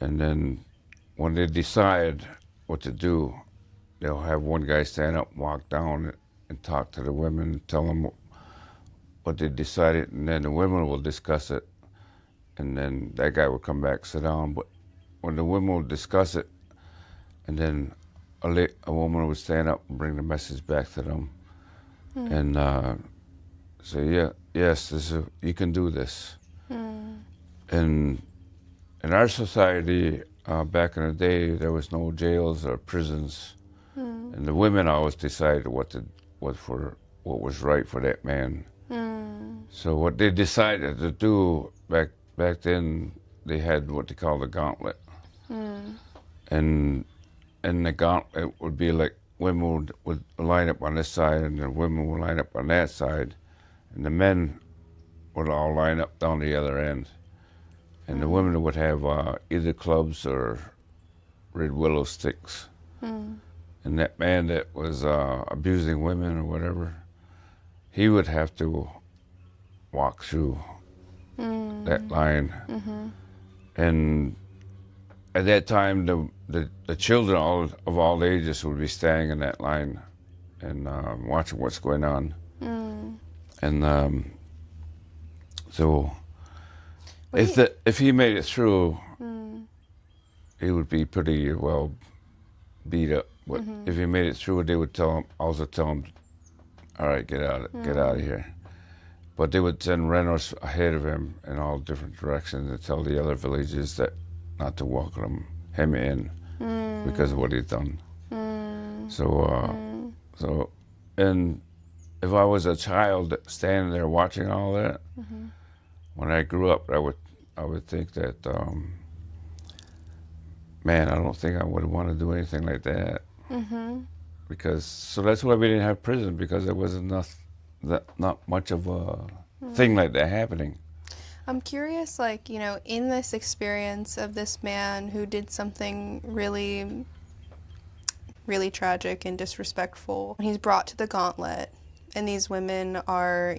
And then when they decide what to do, they'll have one guy stand up, walk down, and talk to the women, tell them what they decided, and then the women will discuss it. And then that guy would come back, sit down. But when the women would discuss it, and then a woman would stand up and bring the message back to them. And say, yeah, yes, you can do this. And in our society, back in the day, there was no jails or prisons, and the women always decided what was right for that man. So what they decided to do back then, they had what they call the gauntlet, and the gauntlet would be like women would line up on this side, and the women would line up on that side, and the men would all line up down the other end. And the women would have either clubs or red willow sticks. And that man that was abusing women or whatever, he would have to walk through that line. And at that time, the children of all ages would be standing in that line and watching what's going on. And so if he made it through, he would be pretty well beat up. But if he made it through, they would also tell him, all right, get out of here. But they would send runners ahead of him in all different directions and tell the other villages that not to welcome him in because of what he'd done. So, and if I was a child standing there watching all that, when I grew up, I would think that, man, I don't think I would want to do anything like that. So that's why we didn't have prison, because there wasn't not much of a thing like that happening. I'm curious, like, in this experience of this man who did something really, really tragic and disrespectful, he's brought to the gauntlet, and these women are,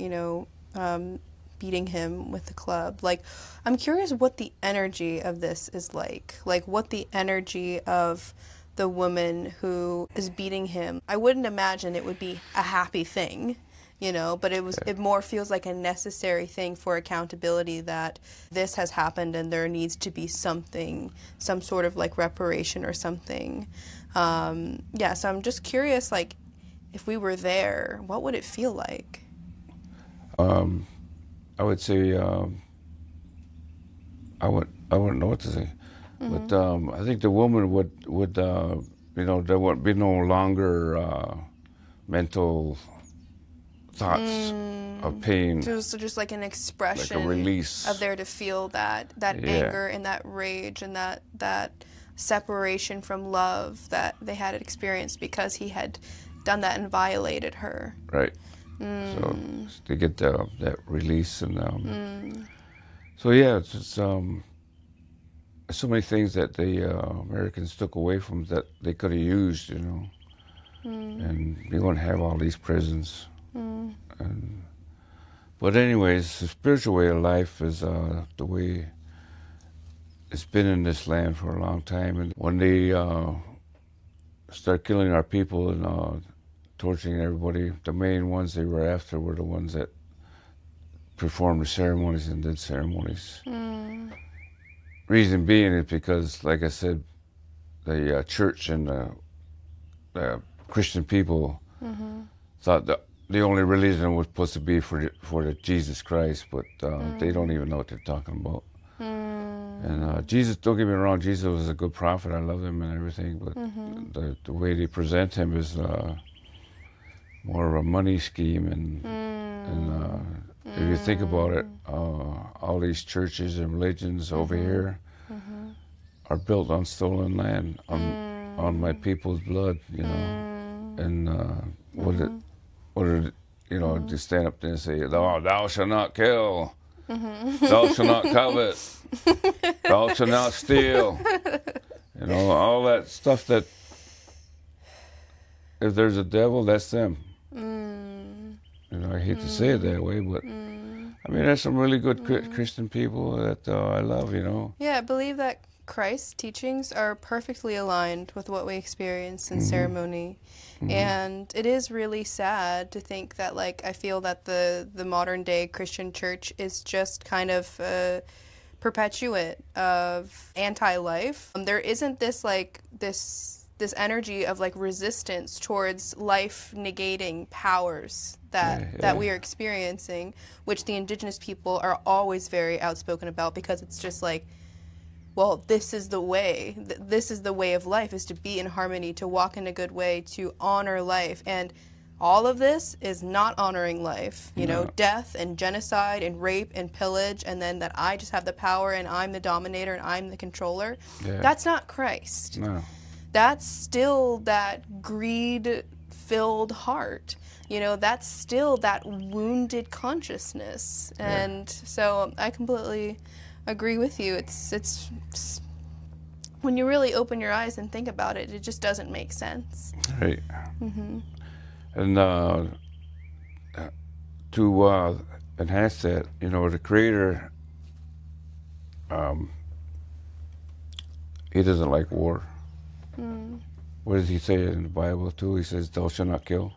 beating him with the club. Like, I'm curious what the energy of this is like what the energy of the woman who is beating him. I wouldn't imagine it would be a happy thing, but it more feels like a necessary thing for accountability, that this has happened and there needs to be some sort of like reparation or something. So I'm just curious, like, if we were there, what would it feel like? I would say I wouldn't know what to say, but I think the woman would there would be no longer mental thoughts of pain. So it was just like an expression, like a release of there to feel that anger and that rage and that separation from love that they had experienced because he had done that and violated her. Right. So to get that release, and so yeah, it's so many things that the Americans took away from that they could have used, and we wouldn't have all these prisons. But anyways, the spiritual way of life is the way it's been in this land for a long time. And when they start killing our people and torturing everybody, the main ones they were after were the ones that performed the ceremonies and did ceremonies. Reason being is because, like I said, the church and the Christian people thought that the only religion was supposed to be for the Jesus Christ, but they don't even know what they're talking about. And Jesus, don't get me wrong, Jesus was a good prophet. I love him and everything, but the way they present him is more of a money scheme. And if you think about it, all these churches and religions over here are built on stolen land, on my people's blood, and what are to stand up there and say, thou shalt not kill, thou shalt not covet, thou shalt not steal, all that stuff that if there's a devil, that's them. I hate to say it that way, but I mean, there's some really good Christian people that I love, Yeah, I believe that Christ's teachings are perfectly aligned with what we experience in ceremony. And it is really sad to think that, like, I feel that the modern day Christian church is just kind of a perpetuate of anti-life. There isn't this this energy of like resistance towards life negating powers that we are experiencing, which the indigenous people are always very outspoken about, because it's just like, well, this is the way. This is the way of life, is to be in harmony, to walk in a good way, to honor life. And all of this is not honoring life. You know, death and genocide and rape and pillage, and then that I just have the power and I'm the dominator and I'm the controller. Yeah. That's not Christ. No. That's still that greed-filled heart. You know, that's still that wounded consciousness. And so I completely agree with you. It's when you really open your eyes and think about it, it just doesn't make sense. Right. And to enhance that, you know, the Creator, he doesn't like war. What does he say in the Bible too? He says, "Thou shalt not kill."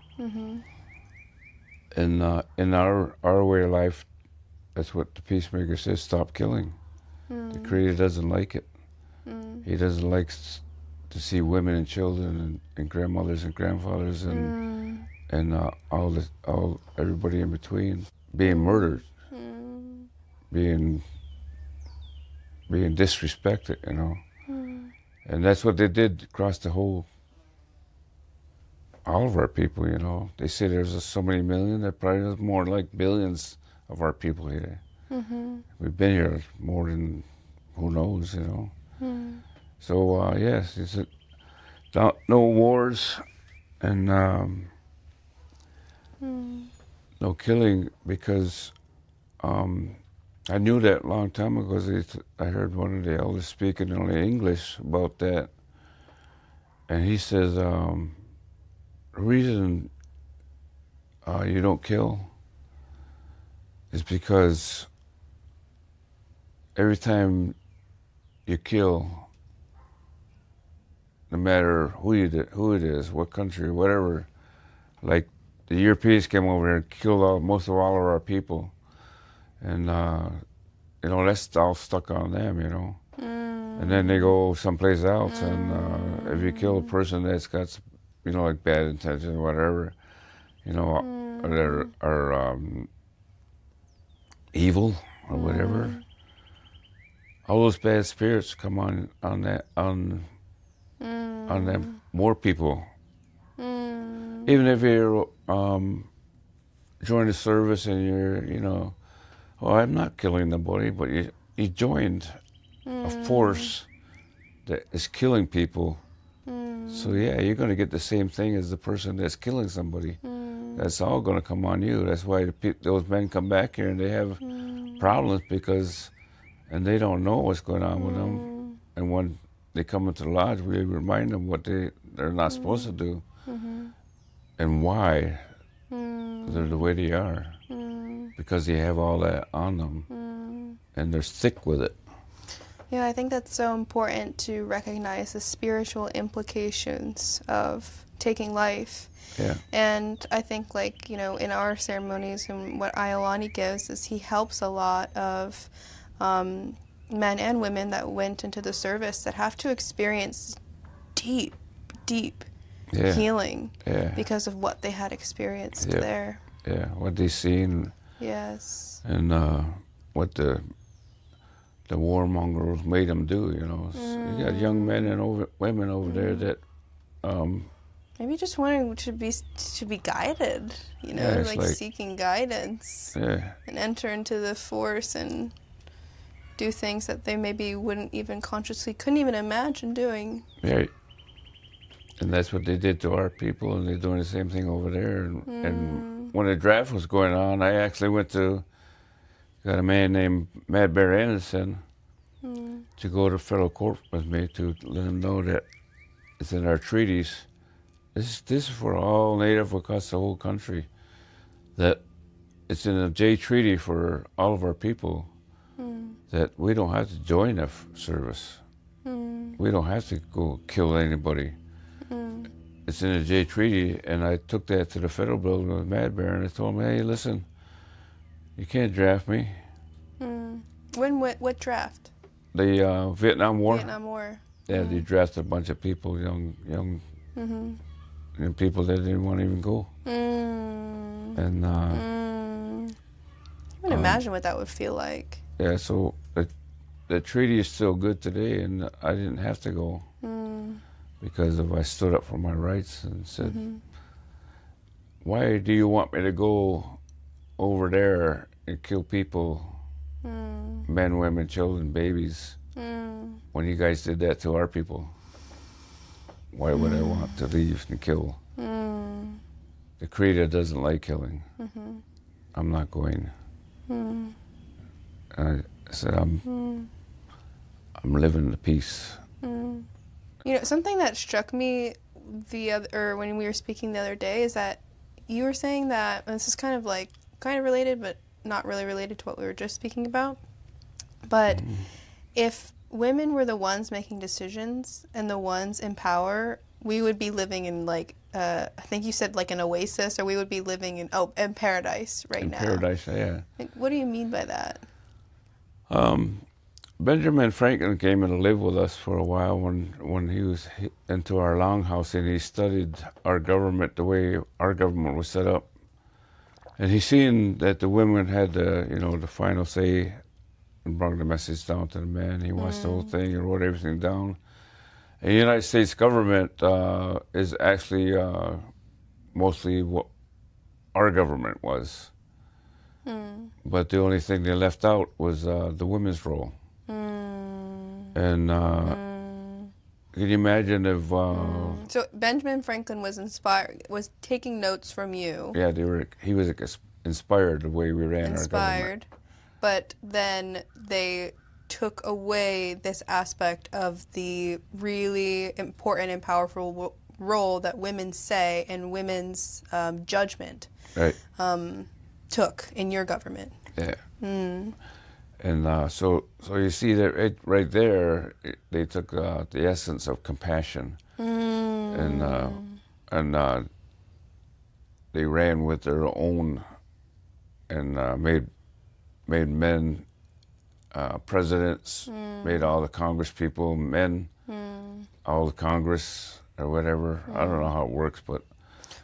And in our way of life, that's what the peacemaker says: stop killing. The Creator doesn't like it. He doesn't like to see women and children and grandmothers and grandfathers and all everybody in between being murdered, being disrespected, you know. And that's what they did across the whole, all of our people, you know. They say there's so many million, there probably is more like billions of our people here. We've been here more than who knows, you know. So yes, it's no wars and no killing, because I knew that a long time ago. I heard one of the elders speaking only English about that, and he says the reason you don't kill is because every time you kill, no matter who it is, what country, whatever, like the Europeans came over here and killed most of all of our people, and you know, that's all stuck on them, you know. And then they go someplace else, and if you kill a person that's got, you know, like bad intentions or whatever, you know, or are evil or whatever, all those bad spirits come on them more people. Even if you're join the service and you're, you know, oh, I'm not killing nobody, but you joined a force that is killing people. So yeah, you're going to get the same thing as the person that's killing somebody. That's all going to come on you. That's why those men come back here and they have problems, because, and they don't know what's going on with them. And when they come into the lodge, we remind them what they're not supposed to do and why they're the way they are, because they have all that on them and they're thick with it. Yeah, I think that's so important to recognize the spiritual implications of taking life. Yeah. And I think, like, you know, in our ceremonies and what Iolani gives is he helps a lot of men and women that went into the service that have to experience deep healing because of what they had experienced there. Yeah, what they seen. Yes. And what the warmongers made them do, you know. So you got young men and women over there that maybe just wanting to be guided, you know, like seeking guidance and enter into the force and do things that they maybe couldn't even imagine doing. Right. And that's what they did to our people, and they're doing the same thing over there. And when the draft was going on, I actually got a man named Mad Bear Anderson to go to federal court with me to let him know that it's in our treaties. This is for all Native across the whole country, that it's in a J Treaty for all of our people, that we don't have to join the service. We don't have to go kill anybody. It's in a J Treaty, and I took that to the federal building with Mad Bear, and I told him, hey, listen, you can't draft me. What draft? The Vietnam War. Vietnam War. Yeah, they drafted a bunch of people, young people that didn't want to even go. And I can imagine what that would feel like. yeah, so the treaty is still good today, and I didn't have to go because if I stood up for my rights and said, why do you want me to go over there and kill people, men, women, children, babies, when you guys did that to our people? Why would I want to leave and kill? The Creator doesn't like killing. I'm not going. I said, I'm living the peace. You know, something that struck me when we were speaking the other day is that you were saying that, and this is kind of related, but not really related to what we were just speaking about. But if women were the ones making decisions and the ones in power, we would be living in I think you said like an oasis, or we would be living in paradise right now. Paradise, yeah. Like, what do you mean by that? Benjamin Franklin came and lived with us for a while when he was into our longhouse, and he studied our government, the way our government was set up. And he seen that the women had the final say and brought the message down to the men. He wants the whole thing and wrote everything down. And the United States government is actually mostly what our government was. But the only thing they left out was the women's role. And can you imagine if... So Benjamin Franklin was taking notes from you. Yeah, he was inspired the way we ran our government. But then they took away this aspect of the really important and powerful role that women say and women's judgment took in your government. Yeah. And so you see that right there, they took the essence of compassion, and they ran with their own, and made men presidents, made all the Congress people men, all the Congress or whatever. I don't know how it works, but...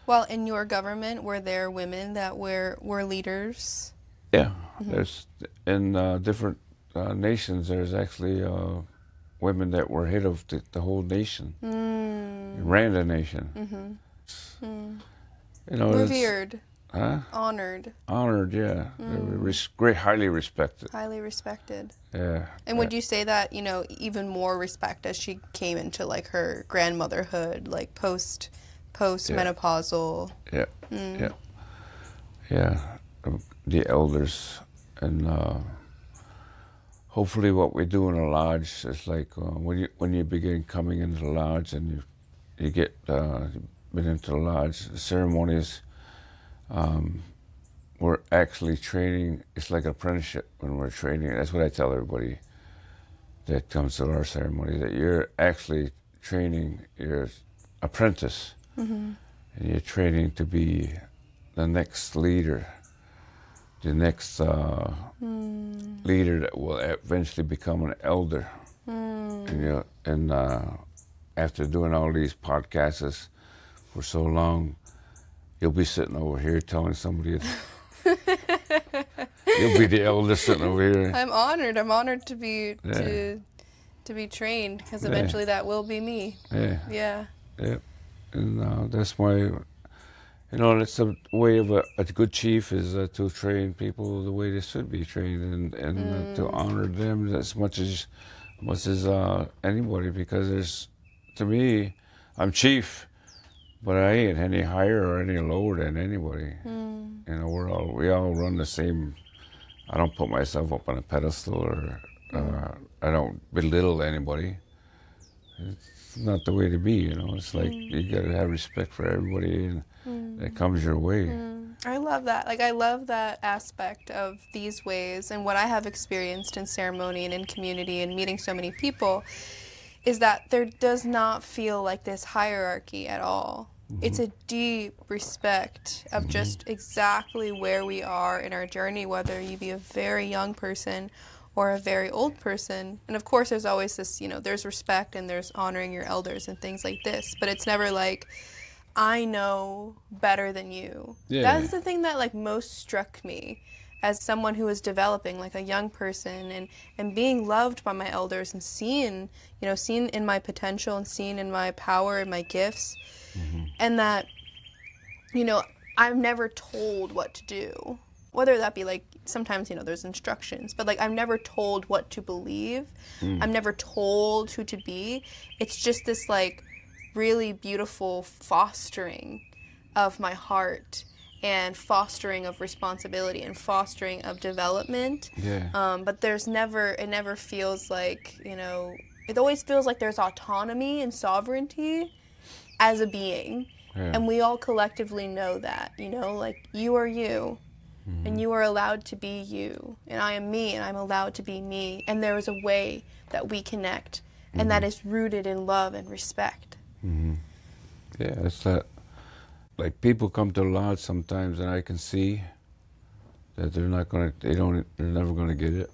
Well, in your government, were there women that were leaders? Yeah, there's in different nations. There's actually women that were head of the whole nation, ran the nation. You know, revered, honored, yeah. They were highly respected. Highly respected. Yeah. And would you say that even more respect as she came into like her grandmotherhood, like post menopausal? Yeah. Yeah. The elders, and hopefully what we do in a lodge is like when you begin coming into the lodge and you get been into the lodge, the ceremonies, we're actually training. It's like an apprenticeship when we're training. That's what I tell everybody that comes to our ceremony, that you're actually training your apprentice, and you're training to be the next leader, the next leader that will eventually become an elder. And after doing all these podcasts for so long, you'll be sitting over here telling somebody. You'll be the elder sitting over here. I'm honored. I'm honored to be to be trained, because eventually that will be me. Yeah. And that's why. That's the way of a good chief is to train people the way they should be trained, and to honor them as much as anybody, because to me, I'm chief, but I ain't any higher or any lower than anybody. We all run the same. I don't put myself up on a pedestal, or I don't belittle anybody. It's not the way to be, It's like you got to have respect for everybody, and that comes your way. I love that. I love that aspect of these ways, and what I have experienced in ceremony and in community and meeting so many people is that there does not feel like this hierarchy at all. It's a deep respect of just exactly where we are in our journey, whether you be a very young person or a very old person. And of course there's always this, you know, there's respect and there's honoring your elders and things like this, but it's never like, I know better than you. Yeah. That's the thing that like most struck me as someone who was developing, like a young person, and being loved by my elders and seen, you know, seen in my potential and seen in my power and my gifts. And that, you know, I'm never told what to do. Whether that be like, sometimes, you know, there's instructions, but like I'm never told what to believe. I'm never told who to be. It's just this like really beautiful fostering of my heart and fostering of responsibility and fostering of development. Yeah. But there's never, it never feels like, you know, it always feels like there's autonomy and sovereignty as a being. Yeah. And we all collectively know that, you know, like you are you and you are allowed to be you and I am me and I'm allowed to be me. And there is a way that we connect and that is rooted in love and respect. Yeah, it's that, like people come to the lodge sometimes and I can see that they're not gonna, they're never gonna get it,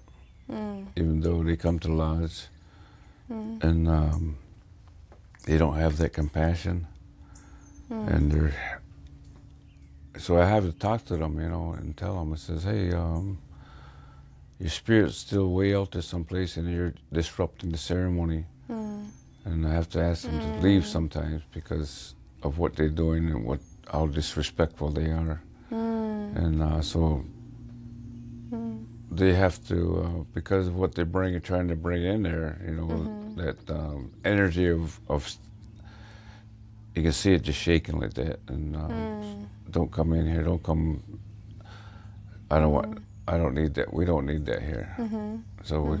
even though they come to the lodge and they don't have that compassion, and they're, so I have to talk to them, you know, and tell them, it says, hey, your spirit's still way out there someplace and you're disrupting the ceremony. And I have to ask them to leave sometimes because of what they're doing and how disrespectful they are. And so they have to, because of what they're trying to bring in there, you know, that energy of, you can see it just shaking like that. And don't come in here, don't come, I don't need that, we don't need that here. So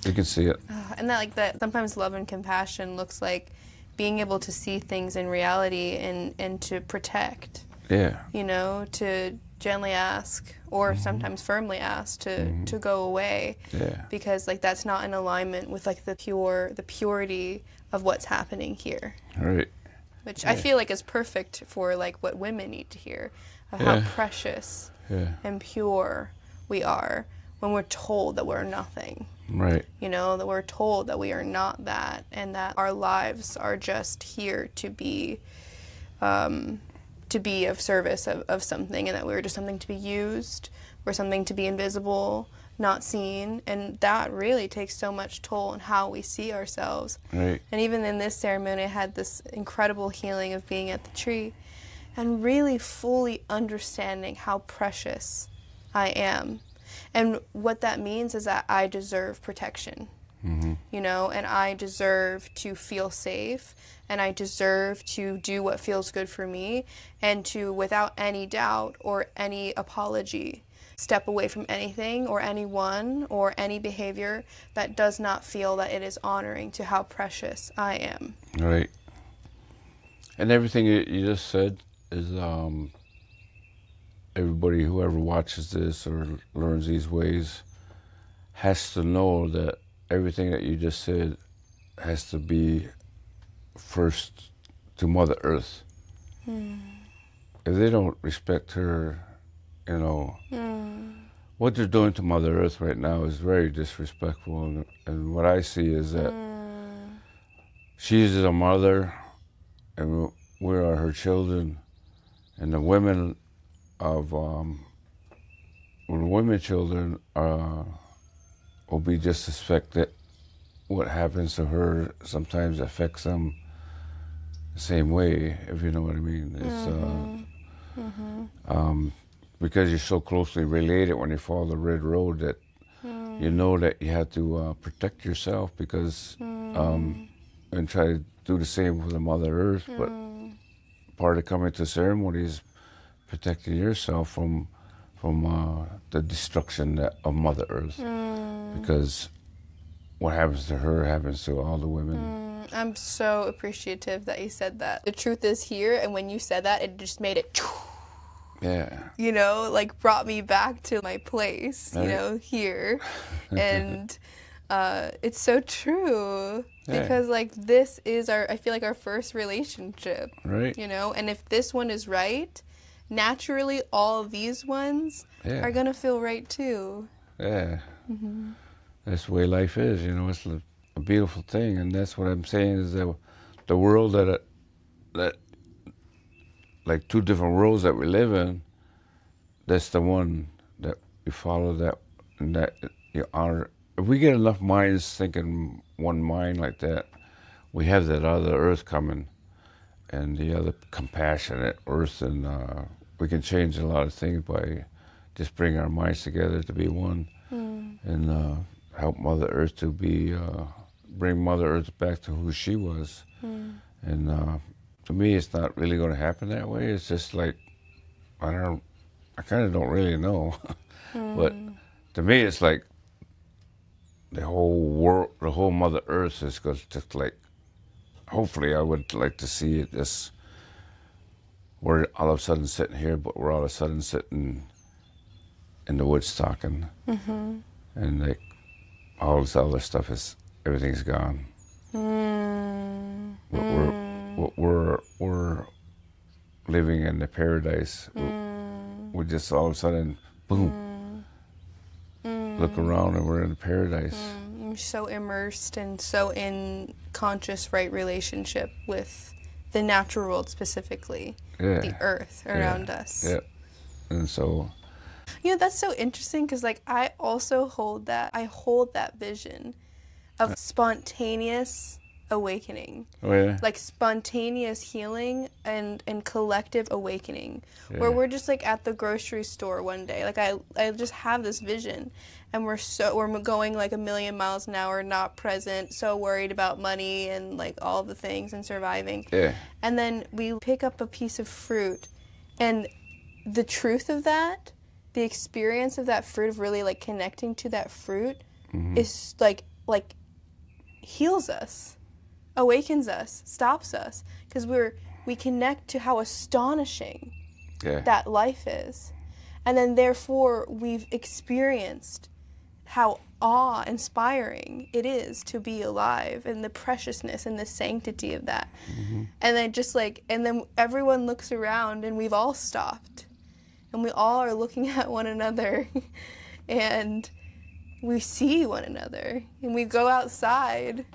you can see it. And that, like, that sometimes love and compassion looks like being able to see things in reality and to protect. Yeah. You know, to gently ask or sometimes firmly ask to go away. Yeah. Because like that's not in alignment with like the purity of what's happening here. Right. Which I feel like is perfect for like what women need to hear of how precious and pure we are when we're told that we're nothing. Right. You know, that we're told that we are not that and that our lives are just here to be of service of something, and that we're just something to be used, we're something to be invisible, not seen, and that really takes so much toll on how we see ourselves. Right. And even in this ceremony, I had this incredible healing of being at the tree and really fully understanding how precious I am. And what that means is that I deserve protection, you know, and I deserve to feel safe, and I deserve to do what feels good for me, and to, without any doubt or any apology, step away from anything or anyone or any behavior that does not feel that it is honoring to how precious I am. Right. And everything you just said is, everybody, whoever watches this or learns these ways, has to know that everything that you just said has to be first to Mother Earth. If they don't respect her, you know, what they're doing to Mother Earth right now is very disrespectful. And what I see is that she is a mother, and we are her children, and the women of women children will be just suspected. What happens to her sometimes affects them the same way, if you know what I mean. It's because you're so closely related when you follow the red road that you know that you have to protect yourself, because and try to do the same with the Mother Earth. But part of coming to ceremony is protecting yourself from the destruction of Mother Earth, because what happens to her happens to all the women. I'm so appreciative that you said that. The truth is here, and when you said that, it just made it, Yeah. you know, like brought me back to my place, you know, here. And it's so true, because like this is I feel like our first relationship, Right. you know, and if this one is right, naturally all of these ones are gonna feel right too. Yeah. that's the way life is. You know, it's a beautiful thing, and that's what I'm saying is that the world that like two different worlds that we live in. That's the one that we follow. That and that you honor. If we get enough minds thinking one mind like that, we have that other earth coming, and the other compassionate earth, and we can change a lot of things by just bring our minds together to be one, and help Mother Earth to be, bring Mother Earth back to who she was. And to me, it's not really going to happen that way. It's just like, I kind of don't really know. But to me, it's like the whole world, the whole Mother Earth is just like, hopefully I would like to see it just, we're all of a sudden sitting here, but we're all of a sudden sitting in the woods talking. And like all this other stuff is, everything's gone. We're living in the paradise. We just all of a sudden, boom, look around and we're in paradise. I'm so immersed and so in conscious right relationship with the natural world, specifically the earth around us. Yeah, and so. You know, that's so interesting because like I also hold that vision of spontaneous awakening. Oh yeah. Like spontaneous healing and collective awakening, where we're just like at the grocery store one day. Like I just have this vision, and we're going like 1,000,000 miles an hour, not present, so worried about money and like all the things and surviving. Yeah. And then we pick up a piece of fruit, and the truth of that, the experience of that fruit, of really like connecting to that fruit, is like heals us, awakens us, stops us, because we connect to how astonishing that life is. And then therefore we've experienced how awe-inspiring it is to be alive, and the preciousness and the sanctity of that. And then and then everyone looks around and we've all stopped. And we all are looking at one another and we see one another, and we go outside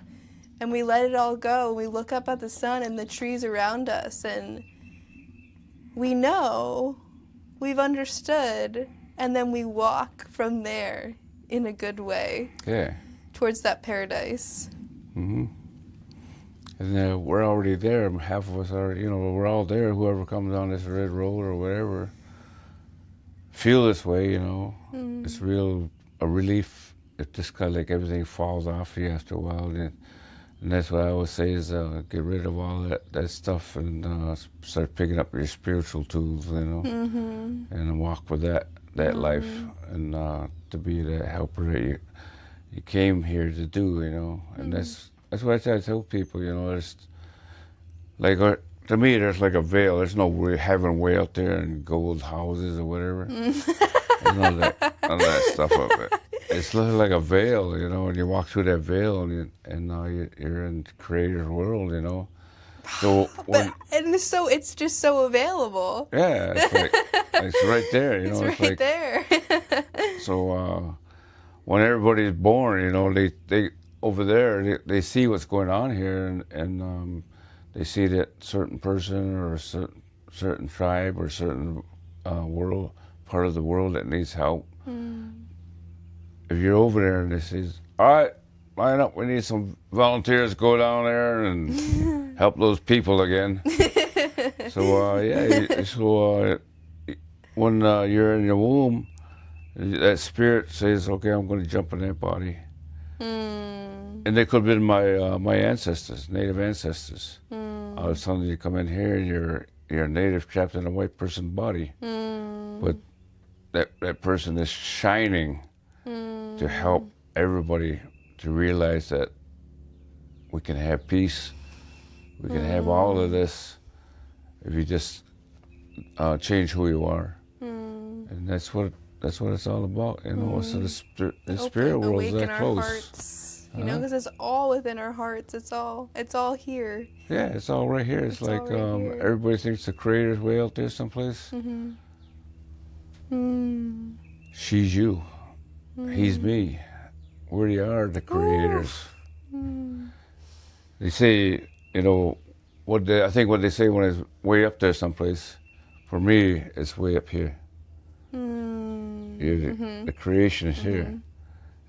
and we let it all go. We look up at the sun and the trees around us, and we know, we've understood, and then we walk from there in a good way towards that paradise. And we're already there. Half of us are, we're all there. Whoever comes on this red road or whatever, feel this way, It's a relief. It just kind of like everything falls off you after a while. And that's what I always say is get rid of all that stuff and start picking up your spiritual tools, and walk with that life, and to be the helper that you came here to do, And that's what I try to tell people, There's like, to me, there's like a veil. There's no heaven way out there and gold houses or whatever. There's none of that stuff up there. It's like a veil, and you walk through that veil, and now you're in the Creator's world, So it's just so available. Yeah, it's like it's right there, It's It's right like, there. So when everybody's born, they over there they see what's going on here, and they see that certain person or a certain tribe or certain part of the world that needs help. If you're over there and they say, all right, line up, we need some volunteers to go down there and help those people again. When you're in your womb, that spirit says, okay, I'm going to jump in that body. And they could have been my ancestors, native ancestors. All of a sudden you come in here and you're a native trapped in a white person's body. But that person is shining to help everybody to realize that we can have peace, we can have all of this if you just change who you are. And that's what it's all about, So the spirit world is that close. Hearts, because it's all within our hearts. It's all here. Yeah, it's all right here. It's like here. Everybody thinks the Creator's way out there someplace. She's you. He's me. we are the creators. They say, you know, I think what they say when it's way up there someplace, for me, it's way up here. The creation is here.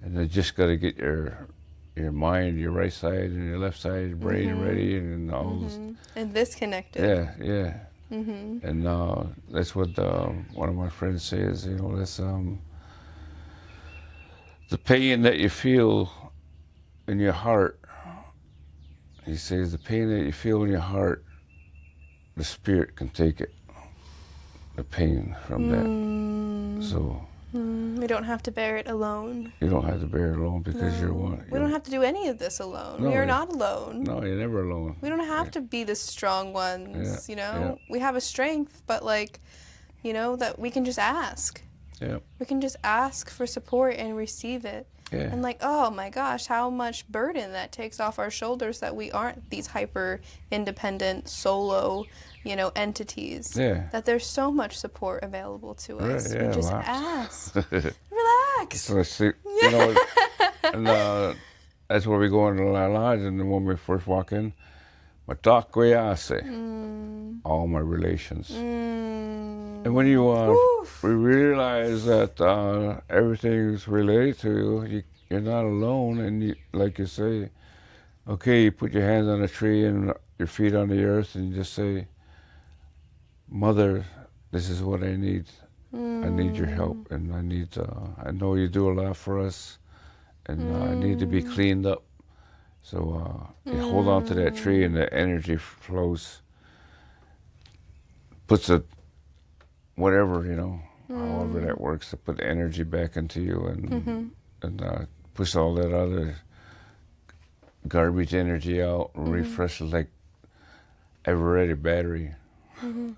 And you just got to get your mind, your right side and your left side, your brain ready, and all this. And this connected. Yeah. And that's what one of my friends says, you know, that's the pain that you feel in your heart. He says the pain that you feel in your heart, the spirit can take it, the pain from that. So we don't have to bear it alone. you don't have to bear it alone because you're one. We don't have to do any of this alone. No, we are not alone. No, you're never alone. We don't have to be the strong ones, Yeah, you know? We have a strength, but like, you know, that we can just ask. Yeah. We can just ask for support and receive it. Yeah. And like, oh my gosh, how much burden that takes off our shoulders that we aren't these hyper independent solo, you know, entities. Yeah. That there's so much support available to us. Right, yeah, we just lots. ask. Relax. So see, you know, and that's where we go into the lodge, and when we first walk in, Guanyukdahjayte, all my relations. And when you we realize that everything's related to you, you're not alone, and you, like you say, okay, you put your hands on a tree and your feet on the earth, and you just say, Mother, this is what I need. I need your help, and I need. I know you do a lot for us, and I need to be cleaned up. So you hold on to that tree, and the energy flows. Puts a whatever, you know, however that works, to put energy back into you, and push all that other garbage energy out, and refresh it like ever-ready battery.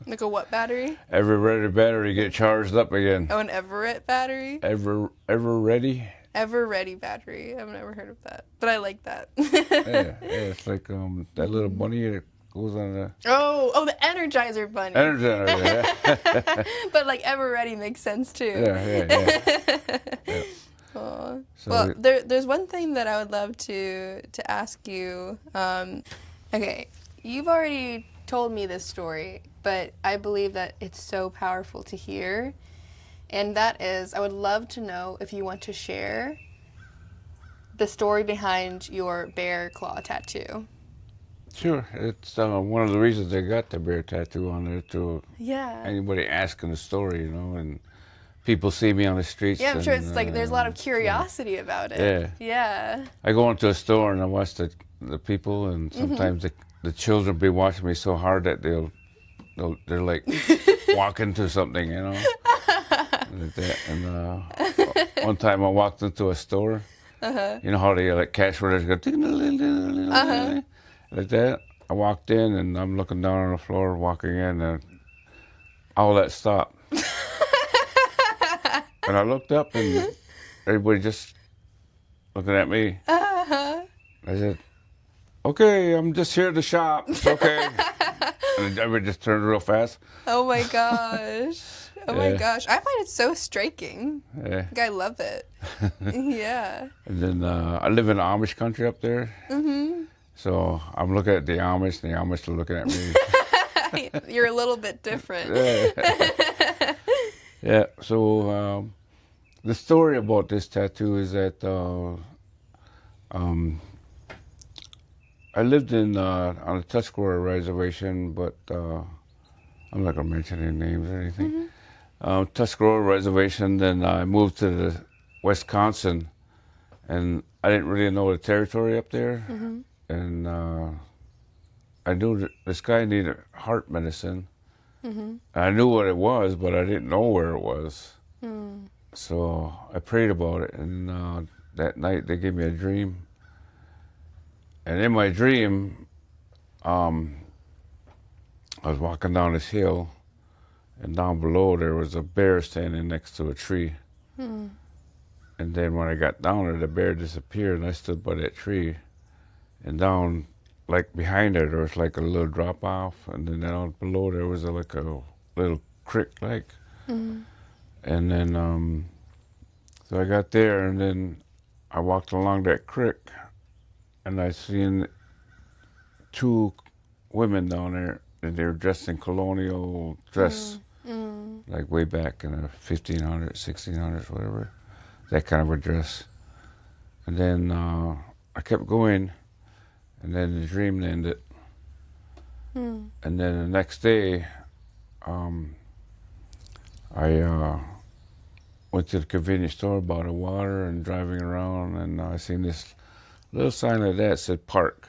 Like a what battery? Ever-ready battery, get charged up again. Oh, an Everett battery? Ever-ready? Ever-ready battery. I've never heard of that, but I like that. Yeah, it's like that little bunny that goes on the... Oh, the Energizer bunny. Energizer, yeah. But like Ever-ready makes sense too. Yeah. Aw. So Well, there's one thing that I would love to ask you. Okay, you've already told me this story, but I believe that it's so powerful to hear. And that is, I would love to know if you want to share the story behind your bear claw tattoo. Sure, it's one of the reasons I got the bear tattoo on there, to Yeah. anybody asking the story, you know, and people see me on the streets. Yeah, I'm sure it's and, like there's a lot of curiosity about it. Yeah. Yeah. I go into a store and I watch the people, and sometimes the children be watching me so hard that they're like walking to something, you know. Like that. And one time I walked into a store. You know how they like cash registers go like that. I walked in and I'm looking down on the floor, walking in, and all that stopped. And I looked up and everybody just looking at me. I said, "Okay, I'm just here to shop. It's okay." And everybody just turned real fast. Oh my gosh. Oh my gosh. I find it so striking. Yeah. Like, I love it. Yeah. And then I live in Amish country up there. So I'm looking at the Amish, and the Amish are looking at me. You're a little bit different. Yeah. So the story about this tattoo is that I lived on the Tuscarora Reservation, but I'm not gonna mention any names or anything. Tuscarora Reservation. Then I moved to Wisconsin, and I didn't really know the territory up there. And I knew that this guy needed heart medicine. I knew what it was, but I didn't know where it was. So I prayed about it, and that night they gave me a dream. And in my dream, I was walking down this hill, and down below there was a bear standing next to a tree. And then when I got down there, the bear disappeared, and I stood by that tree. And down, like behind it, there was like a little drop off, and then down below there was like a little creek, and then so I got there, and then I walked along that creek, and I seen two women down there, and they were dressed in colonial dress, like way back in the 1500s, 1600s, whatever, that kind of a dress. And then I kept going, and then the dream ended. And then the next day, I went to the convenience store, bought a water, and driving around, and I seen this little sign like that said park.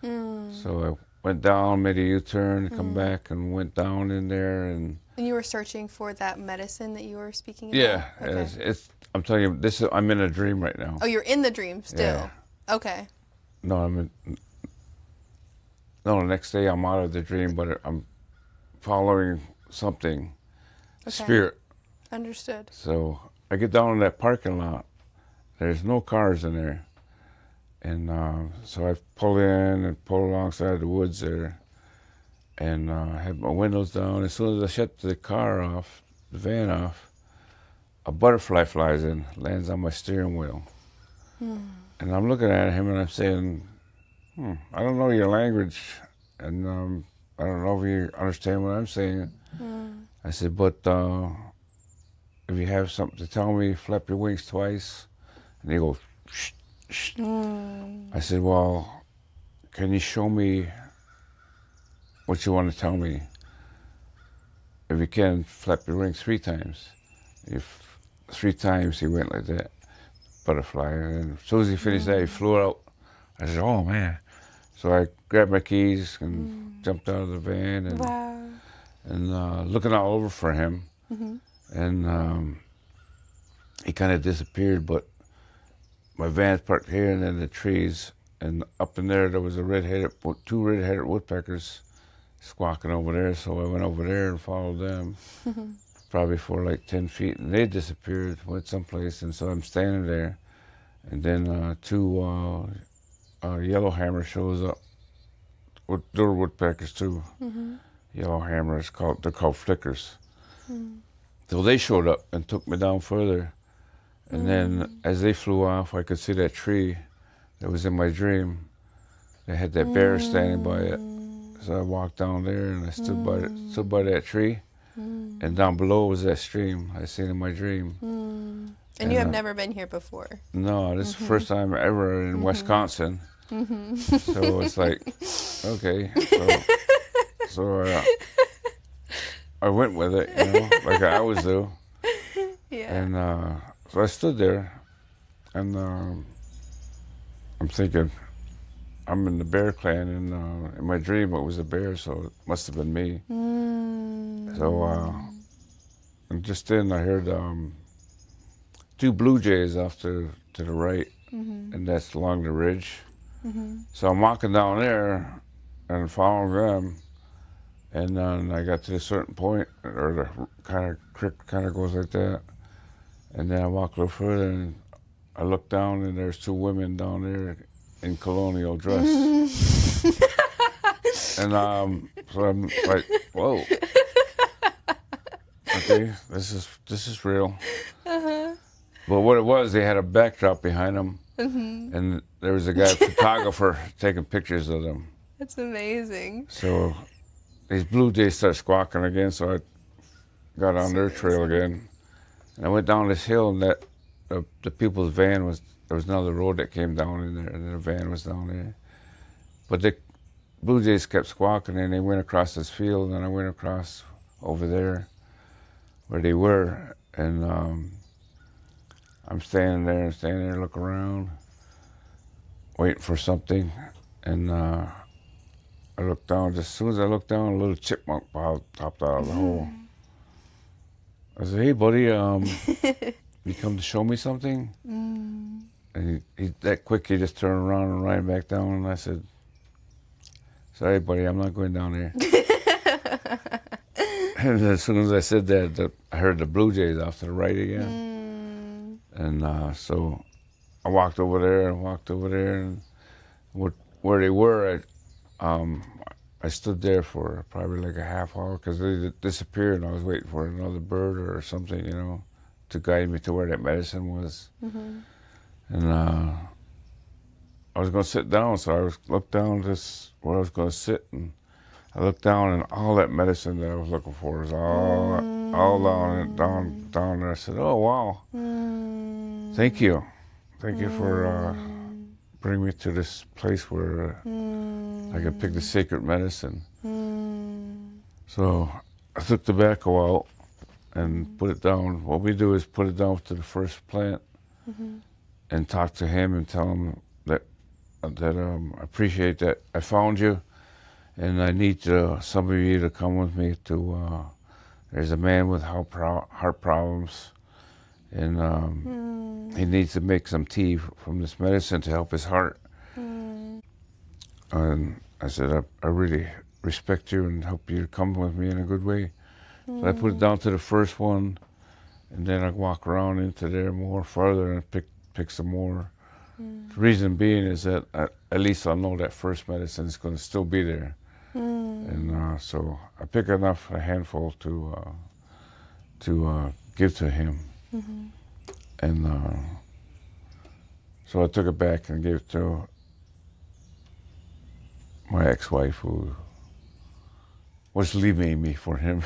So I went down, made a U-turn, come back, and went down in there. And you were searching for that medicine that you were speaking about? yeah, Okay. it's I'm telling you, I'm in a dream right now. Oh, you're in the dream still? Yeah. Okay. No, the next day I'm out of the dream, but I'm following something, spirit. Understood. So I get down in that parking lot. There's no cars in there. And so I pull in and pull alongside the woods there, and have my windows down. As soon as I shut the car off, the van off, a butterfly flies in, lands on my steering wheel. And I'm looking at him and I'm saying, I don't know your language, and I don't know if you understand what I'm saying. I said, but if you have something to tell me, flap your wings twice. And he goes, shh, shh. I said, well, can you show me what you want to tell me? If you can, flap your wings 3 times. If 3 times he went like that, butterfly. And as soon as he finished that, he flew out. I said, oh, man. So I grabbed my keys and jumped out of the van and looking all over for him. And he kind of disappeared, but my van's parked here and then the trees. And up in there was 2 red-headed woodpeckers squawking over there. So I went over there and followed them, probably for like 10 feet. And they disappeared, went someplace. And so I'm standing there. And then 2 yellowhammer shows up. They're woodpeckers too. Yellowhammers, they're called flickers. So they showed up and took me down further. And then as they flew off, I could see that tree that was in my dream. They had that bear standing by it. So I walked down there and I stood by that tree. And down below was that stream I seen in my dream. And you have never been here before? No, this is the first time ever in Wisconsin. So it's like, okay. So I went with it, like I always do. Yeah. And so I stood there, and I'm thinking, I'm in the bear clan, and in my dream it was a bear, so it must have been me. So and just then I heard 2 blue jays off to the right, and that's along the ridge. So I'm walking down there and following them, and then I got to a certain point, or the creek kind of goes like that, and then I walk a little further, and I look down, and there's 2 women down there in colonial dress. And so I'm like, whoa. Okay, this is real. But what it was, they had a backdrop behind them, and there was a guy, photographer, taking pictures of them. That's amazing. So these blue jays started squawking again, so I got on their trail again. And I went down this hill, and the people's van there was another road that came down in there, and the van was down there. But the blue jays kept squawking, and they went across this field, and I went across over there where they were, and I'm standing there, looking around, waiting for something, and I looked down. Just as soon as I looked down, a little chipmunk popped out of the hole. I said, "Hey, buddy, you come to show me something?" And he that quick, he just turned around and ran back down. And I said, "Sorry, buddy, I'm not going down there." And as soon as I said that, I heard the blue jays off to the right again. And so I walked over there, and where they were, I stood there for probably like a half hour because they disappeared, and I was waiting for another bird or something, to guide me to where that medicine was. And I was going to sit down, so I looked down this where I was going to sit, and I looked down, and all that medicine that I was looking for was all down there. I said, "Oh wow, thank you for bringing me to this place where I could pick the sacred medicine." So I took the tobacco out and put it down. What we do is put it down to the first plant and talk to him and tell him that I appreciate that I found you, and I need some of you to come with me to. There's a man with heart problems, and he needs to make some tea from this medicine to help his heart. And I said, I really respect you and hope you come with me in a good way. So I put it down to the first one, and then I walk around into there more further and pick some more. The reason being is that at least I'll know that first medicine is going to still be there. And so I pick enough, a handful to give to him. And so I took it back and gave it to my ex-wife, who was leaving me for him.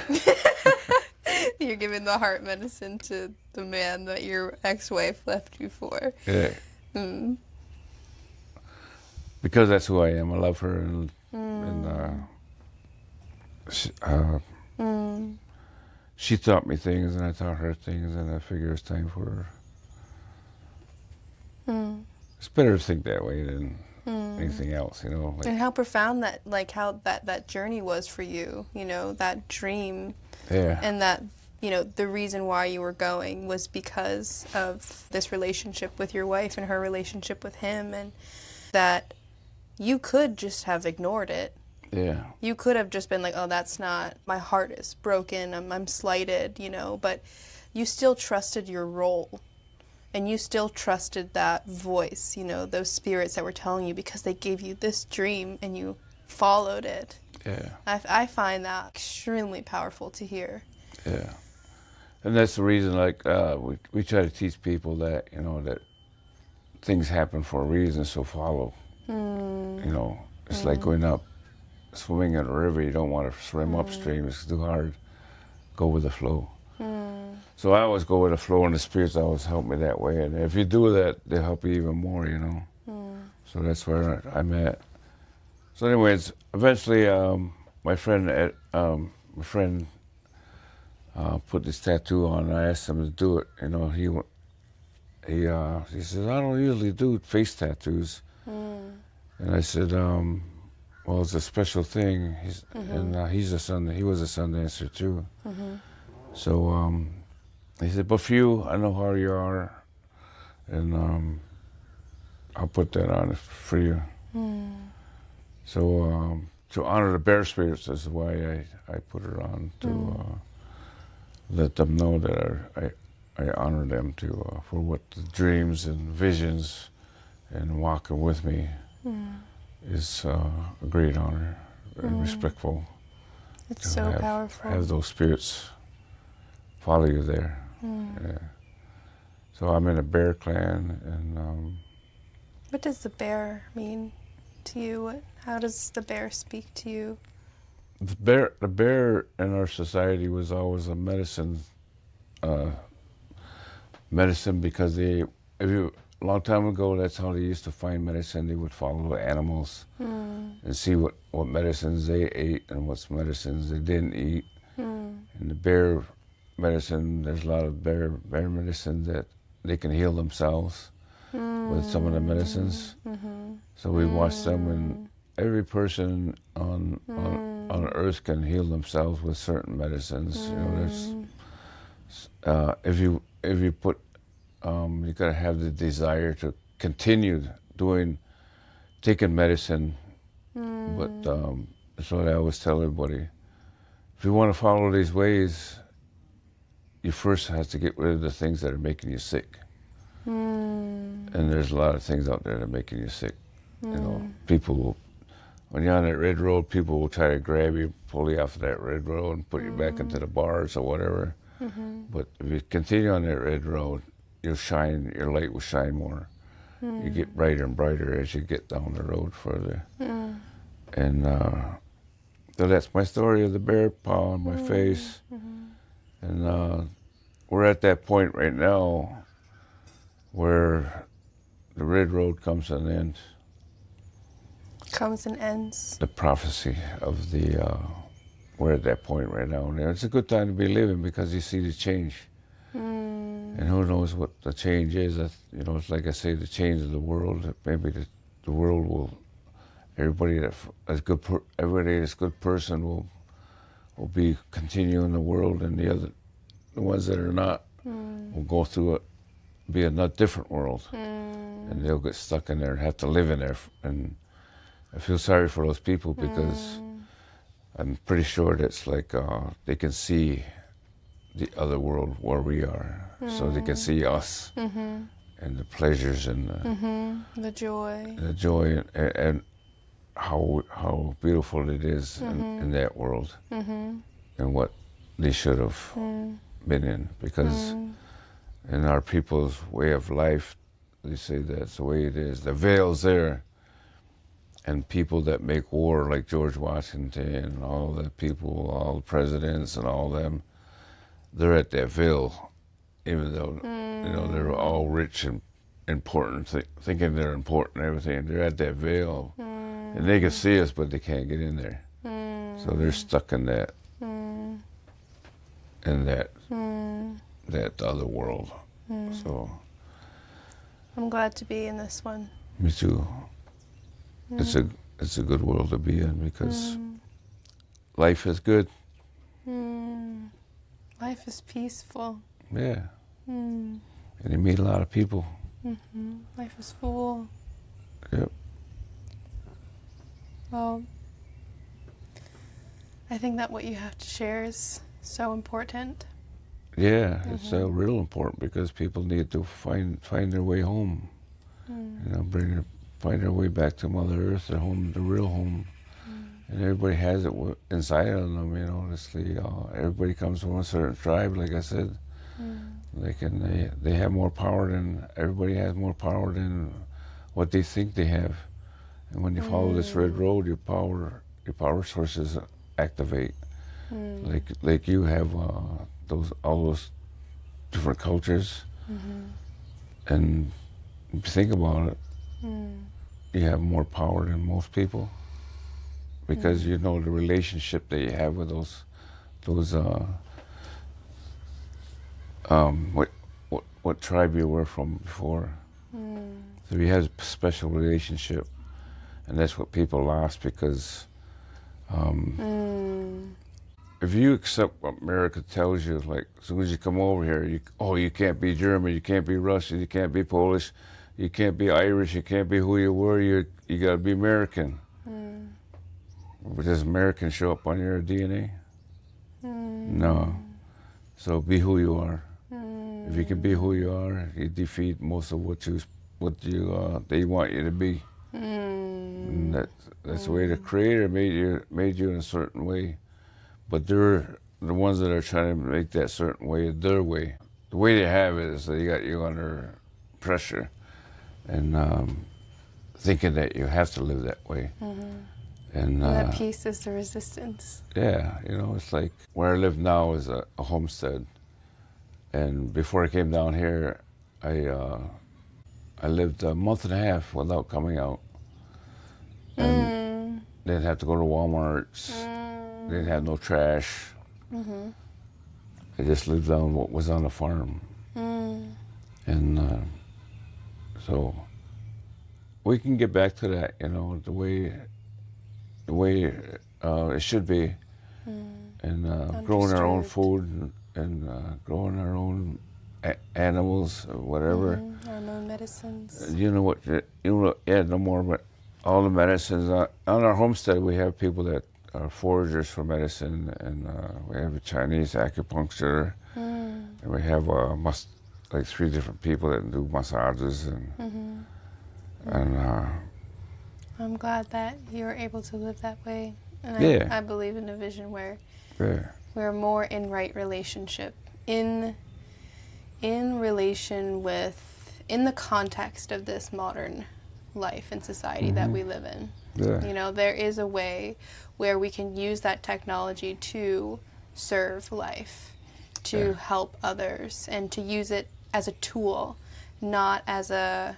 You're giving the heart medicine to the man that your ex-wife left you for. Yeah. Because that's who I am. I love her, and she taught me things, and I taught her things, and I figure it's time for her. It's better to think that way than anything else, you know. Like, And how profound that, like, how that journey was for you, you know, that dream. yeah, And that, you know, the reason why you were going was because of this relationship with your wife and her relationship with him, and that you could just have ignored it. yeah, You could have just been like, oh, that's not, my heart is broken, I'm slighted, you know, but you still trusted your role. And you still trusted that voice, you know, those spirits that were telling you, because they gave you this dream and you followed it. yeah, I find that extremely powerful to hear. yeah. And that's the reason, like, we try to teach people that, you know, that things happen for a reason, so follow. You know, it's like going up, swimming in a river. You don't want to swim upstream. It's too hard. Go with the flow. So I always go with the flow, and the spirits always help me that way. And if you do that, they help you even more, you know. So that's where I'm at. So anyways, eventually my friend put this tattoo on, and I asked him to do it. You know, he says, I don't usually do face tattoos. And I said, well, it's a special thing. And he was a sun dancer too. So he said, but for you, I know how you are, and I'll put that on for you. So to honor the bear spirits is why I put it on, to let them know that I honor them for what the dreams and visions and walking with me is a great honor and respectful. It's to so powerful. Have those spirits follow you there. Yeah. So I'm in a bear clan, and What does the bear mean to you? How does the bear speak to you? the bear in our society was always a medicine because a long time ago, that's how they used to find medicine. They would follow the animals and see what medicines they ate and what medicines they didn't eat. And the bear medicine, there's a lot of bear medicine that they can heal themselves with some of the medicines. So we watch them, and every person on Earth can heal themselves with certain medicines. You know, there's if you put you gotta have the desire to continue taking medicine. But that's what I always tell everybody. If you want to follow these ways, you first have to get rid of the things that are making you sick. And there's a lot of things out there that are making you sick. You know, when you're on that red road, people will try to grab you, pull you off of that red road, and put you back into the bars or whatever. But if you continue on that red road, your light will shine more. You get brighter and brighter as you get down the road further. And so that's my story of the bear paw on my face. And we're at that point right now where the red road comes to an end. Comes and ends. The prophecy of the, we're at that point right now. And it's a good time to be living because you see the change. And who knows what the change is. You know, it's like I say, the change of the world. That maybe the world will, everybody that's a good person will be continuing the world, and the ones that are not will go through it, be a not different world. And they'll get stuck in there and have to live in there. And I feel sorry for those people because I'm pretty sure that's like they can see the other world where we are, so they can see us and the pleasures and the joy, and how beautiful it is in that world, and what they should have been in, because in our people's way of life, they say that's the way it is. The veil's there, and people that make war, like George Washington and all the people, all the presidents and all them, they're at that veil, even though you know they're all rich and important, thinking they're important and everything. They're at that veil, and they can see us, but they can't get in there. So they're stuck in that, that other world. So I'm glad to be in this one. me too. It's a good world to be in because life is good. Life is peaceful. Yeah. And you meet a lot of people. Life is full. Yep. Well, I think that what you have to share is so important. Yeah, it's real important because people need to find their way home. You know, find their way back to Mother Earth, their home, the real home. And everybody has it inside of them, you know. Honestly, everybody comes from a certain tribe, like I said. They have more power than everybody has more power than what they think they have. And when you follow this red road, your power sources activate. Like you have all those different cultures, and if you think about it, you have more power than most people because you know the relationship that you have with those what tribe you were from before. So you have a special relationship, and that's what people lost because if you accept what America tells you, like as soon as you come over here, you can't be German, you can't be Russian, you can't be Polish, you can't be Irish, you can't be who you were, you got to be American. Does American show up on your DNA? No. So be who you are. If you can be who you are, you defeat most of what they want you to be. And that's the way the Creator made you in a certain way. But they're the ones that are trying to make that certain way their way. The way they have it is they got you under pressure and thinking that you have to live that way. And that peace is the resistance. Yeah, you know, it's like where I live now is a homestead. And before I came down here, I lived a month and a half without coming out. And didn't have to go to Walmart's. Didn't have no trash. I just lived on what was on the farm. And so we can get back to that, you know, the way it should be. And growing our own food and growing our own animals or whatever. Our own medicines. You know what? Yeah, no more. But all the medicines on our homestead, we have people that are foragers for medicine, and we have a Chinese acupuncture, and we have like 3 different people that do massages and I'm glad that you're able to live that way, and Yeah. I believe in a vision where yeah. we're more in right relationship, in relation with in the context of this modern life and society that we live in. Yeah. You know, there is a way where we can use that technology to serve life, to help others, and to use it as a tool, not as a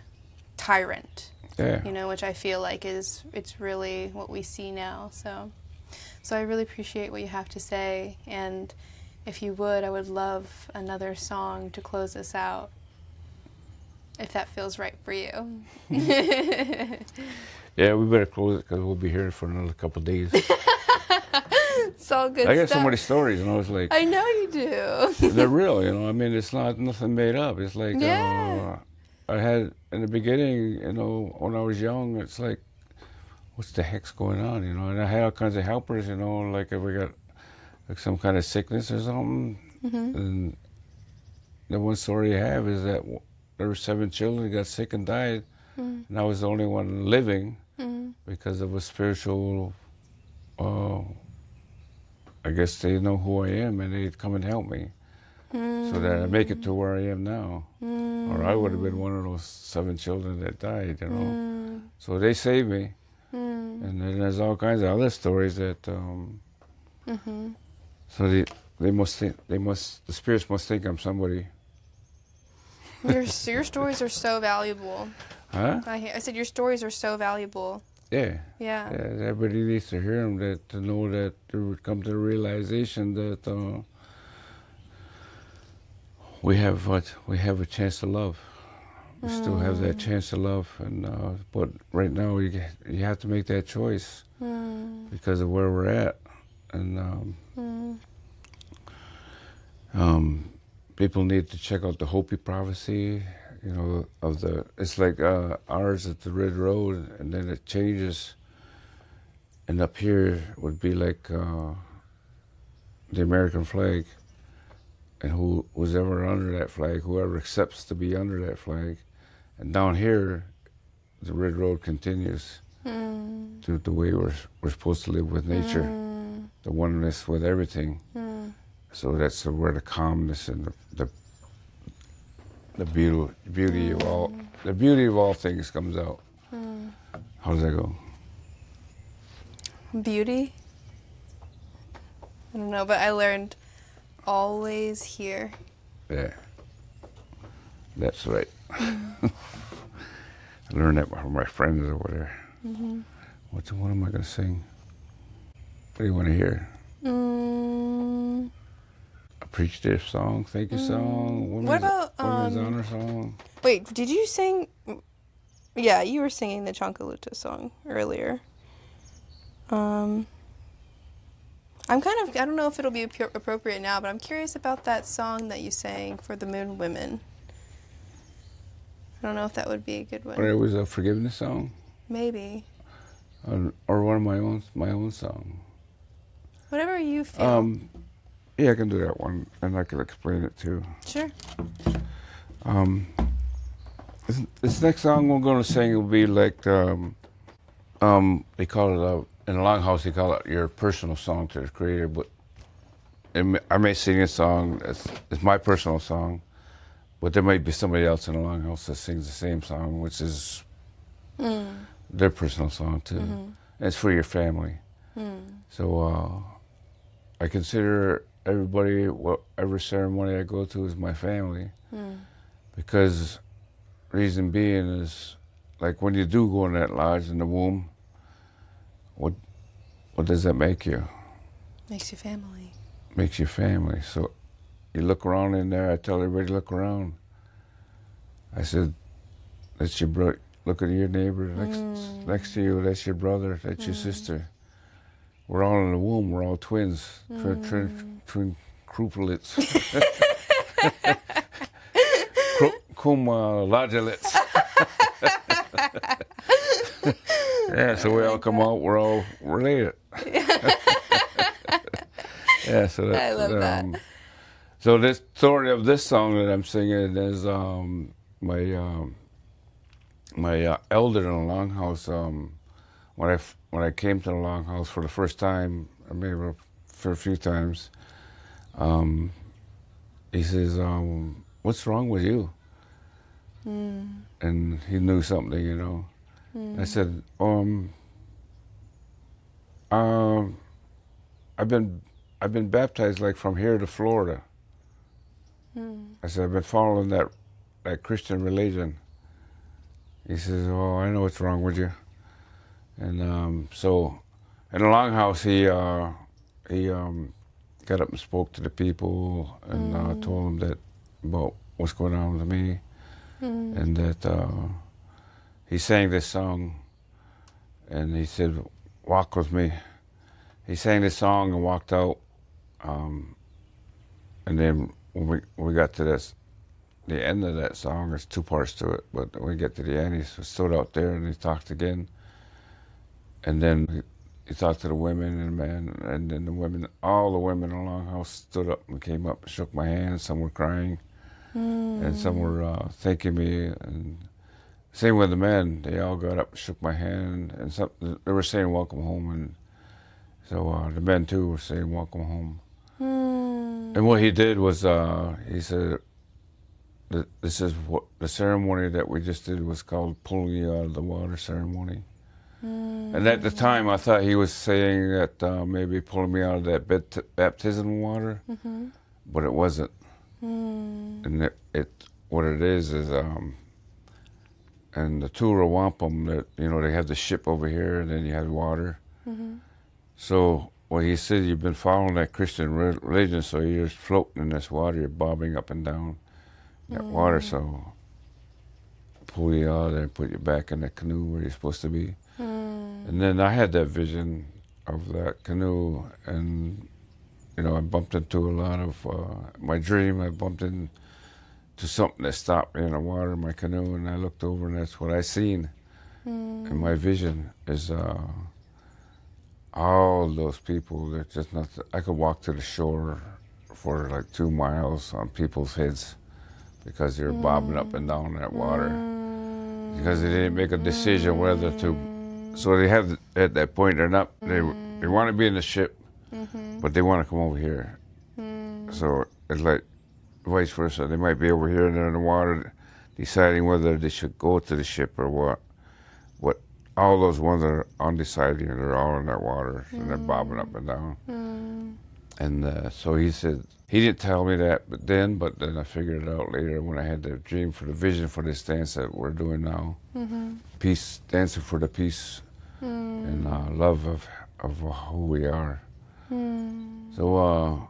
tyrant. Yeah. You know, which I feel like it's really what we see now. So I really appreciate what you have to say, and if you would, I would love another song to close us out, if that feels right for you. Yeah, we better close it because we'll be here for another couple of days. It's all good I got stuff. so many stories, and I was like, I know you do. they're real, you know. I mean, it's not nothing made up. It's like, Yeah. I had in the beginning, you know, when I was young, it's like, what's the heck's going on, you know? And I had all kinds of helpers, you know, like if we got like some kind of sickness or something. And the one story I have is that there were 7 children who got sick and died, and I was the only one living because of a spiritual. I guess they know who I am, and they'd come and help me, so that I make it to where I am now. Or I would have been one of those 7 children that died, you know. So they saved me. And then there's all kinds of other stories that. So they must think, the spirits must think I'm somebody. Your stories are so valuable. Huh? I said your stories are so valuable. Yeah. Yeah. Yeah, everybody needs to hear them, that to know that they would come to the realization that we have a chance to love. We still have that chance to love, and but right now you have to make that choice because of where we're at, and people need to check out the Hopi prophecy. You know, it's like ours at the Red Road, and then it changes, and up here would be like the American flag, and who's ever under that flag, whoever accepts to be under that flag, and down here, the Red Road continues to the way we're supposed to live with nature, the oneness with everything. So that's where the calmness and the beauty of all things comes out. How does that go? Beauty? I don't know, but I learned always here. Yeah, that's right. I learned that from my friends over there. What am I going to sing? What do you want to hear? Appreciative song, thank you song, What about women's honor song. Wait, did you sing? Yeah, you were singing the Chonkaluta song earlier. I'm kind of, I don't know if it'll be appropriate now, but I'm curious about that song that you sang for the Moon Women. I don't know if that would be a good one. Or it was a forgiveness song, Maybe. or one of my own song. Whatever you feel. Yeah, I can do that one, and I can explain it too. Sure. This next song we're going to sing will be like, they call it, in the Longhouse, they call it your personal song to the Creator, but I may sing a song, it's my personal song, but there might be somebody else in the Longhouse that sings the same song, which is their personal song too. And it's for your family. So I consider everybody, whatever ceremony I go to is my family, because reason being is, like when you do go in that lodge in the womb, what does that make you? Makes you family. Makes you family. So you look around in there, I tell everybody to look around. I said, that's your brother. Look at your neighbor next to you, that's your brother, that's your sister. We're all in the womb, we're all twins, twin cruplets. Cum lodulets. Yeah, so we all come out, we're all related. Yeah, so that, I love that. So this story of this song that I'm singing is my elder in the Longhouse. When I came to the Longhouse for the first time, or maybe for a few times, he says, "What's wrong with you?" And he knew something, you know. I said, I've been baptized like from here to Florida. I said, I've been following that Christian religion. He says, oh, I know what's wrong with you. And so in the longhouse, he got up and spoke to the people and told them that about what's going on with me, and that he sang this song, and he said, walk with me. He sang this song and walked out, and then when we got to the end of that song, there's two parts to it, but when we get to the end, he stood out there and he talked again, and then he talked to the women and the men, and then the women, all the women in the longhouse stood up and came up and shook my hand. Some were crying, and some were thanking me, and same with the men. They all got up and shook my hand, and some, they were saying welcome home, and so the men too were saying welcome home. And what he did was he said, this is what the ceremony that we just did was called pulling you out of the water ceremony. And at the time, I thought he was saying that maybe pulling me out of that baptismal water, but it wasn't. And what it is, and the Tura Wampum, that they have the ship over here, and then you have water. So well, he said you've been following that Christian religion, so you're just floating in this water, you're bobbing up and down that water. So pull you out and put you back in the canoe where you're supposed to be. And then I had that vision of that canoe, and I bumped into a lot of my dream. I bumped into something that stopped me in the water in my canoe, and I looked over, and that's what I seen. And my vision is all those people that just nothing. I could walk to the shore for like 2 miles on people's heads because they're bobbing up and down in that water because they didn't make a decision whether to. So they have at that point they're not they want to be in the ship, but they want to come over here. So it's like vice versa. They might be over here and they're in the water, deciding whether they should go to the ship or what. What all those ones are undecided. They're all in that water and they're bobbing up and down. And so he said he didn't tell me that, but then I figured it out later when I had the dream for the vision for this dance that we're doing now. Peace, dancing for the peace and love of who we are. So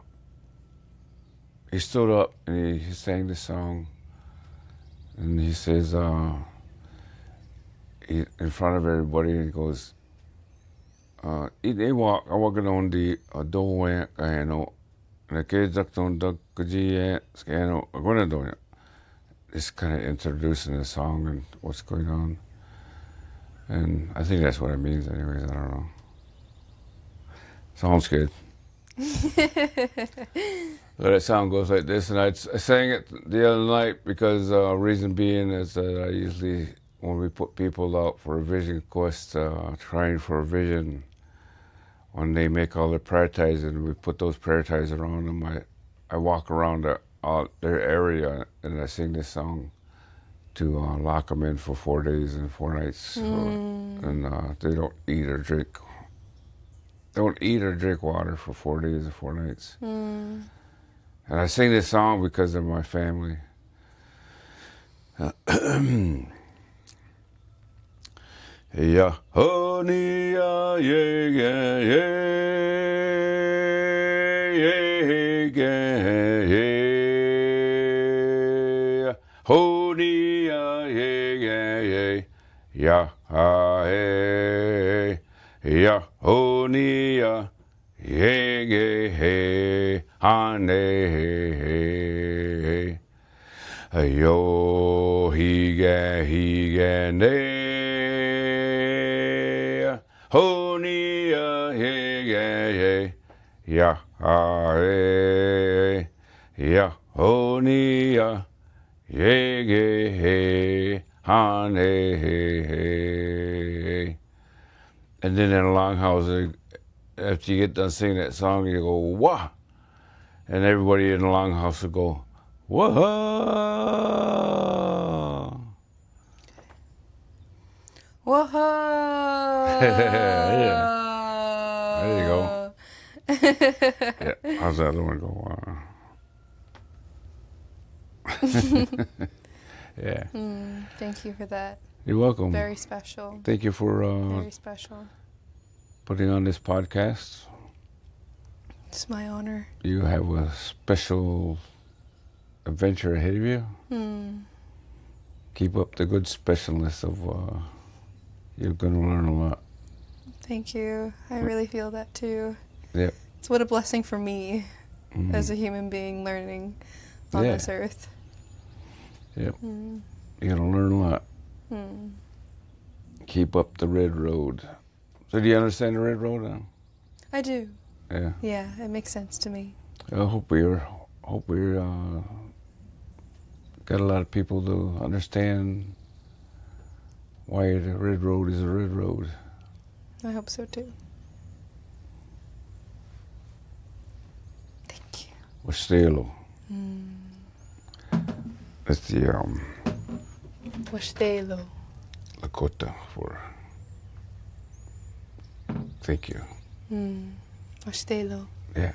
he stood up and he sang this song, and he says, in front of everybody, and he goes, I walk on the Guanyukdahjayte, Guanyukdahjayte. It's kind of introducing the song and what's going on. And I think that's what it means anyways, I don't know. Sounds good. So that song goes like this, and I sang it the other night because reason being is that I usually, when we put people out for a vision quest, trying for a vision, when they make all their prayer ties and we put those prayer ties around them, I walk around their area and I sing this song to lock them in for 4 days and 4 nights. So, and they don't eat or drink. Don't eat or drink water for 4 days and 4 nights. And I sing this song because of my family. Yeah, honey, yeah, yeah, yeah, yeah, yeah, yeah, honey, yeah, yeah, yeah, yeah, hey, yeah, honey, yeah, yeah, honey, yo, he ga, ne. Honey, yeah, yeah, yeah, honey, yeah, honey. And then in a longhouse, after you get done singing that song, you go, wah! And everybody in the longhouse will go, wah! Whoa! There you go. Yeah. How's that other one go? Yeah. Thank you for that. You're welcome. Very special. Thank you for Very special. putting on this podcast. It's my honor. You have a special adventure ahead of you. Keep up the good specialness of. You're going to learn a lot. Thank you. I really feel that too. Yep. It's what a blessing for me as a human being learning on this earth. Yep. You're going to learn a lot. Keep up the red road. So do you understand the red road now? I do. Yeah. Yeah, it makes sense to me. I hope we're got a lot of people to understand why the red road is a red road. I hope so too. Thank you. Wastelo. That's the Wastelo. Lakota for thank you. Wastelo. Yeah.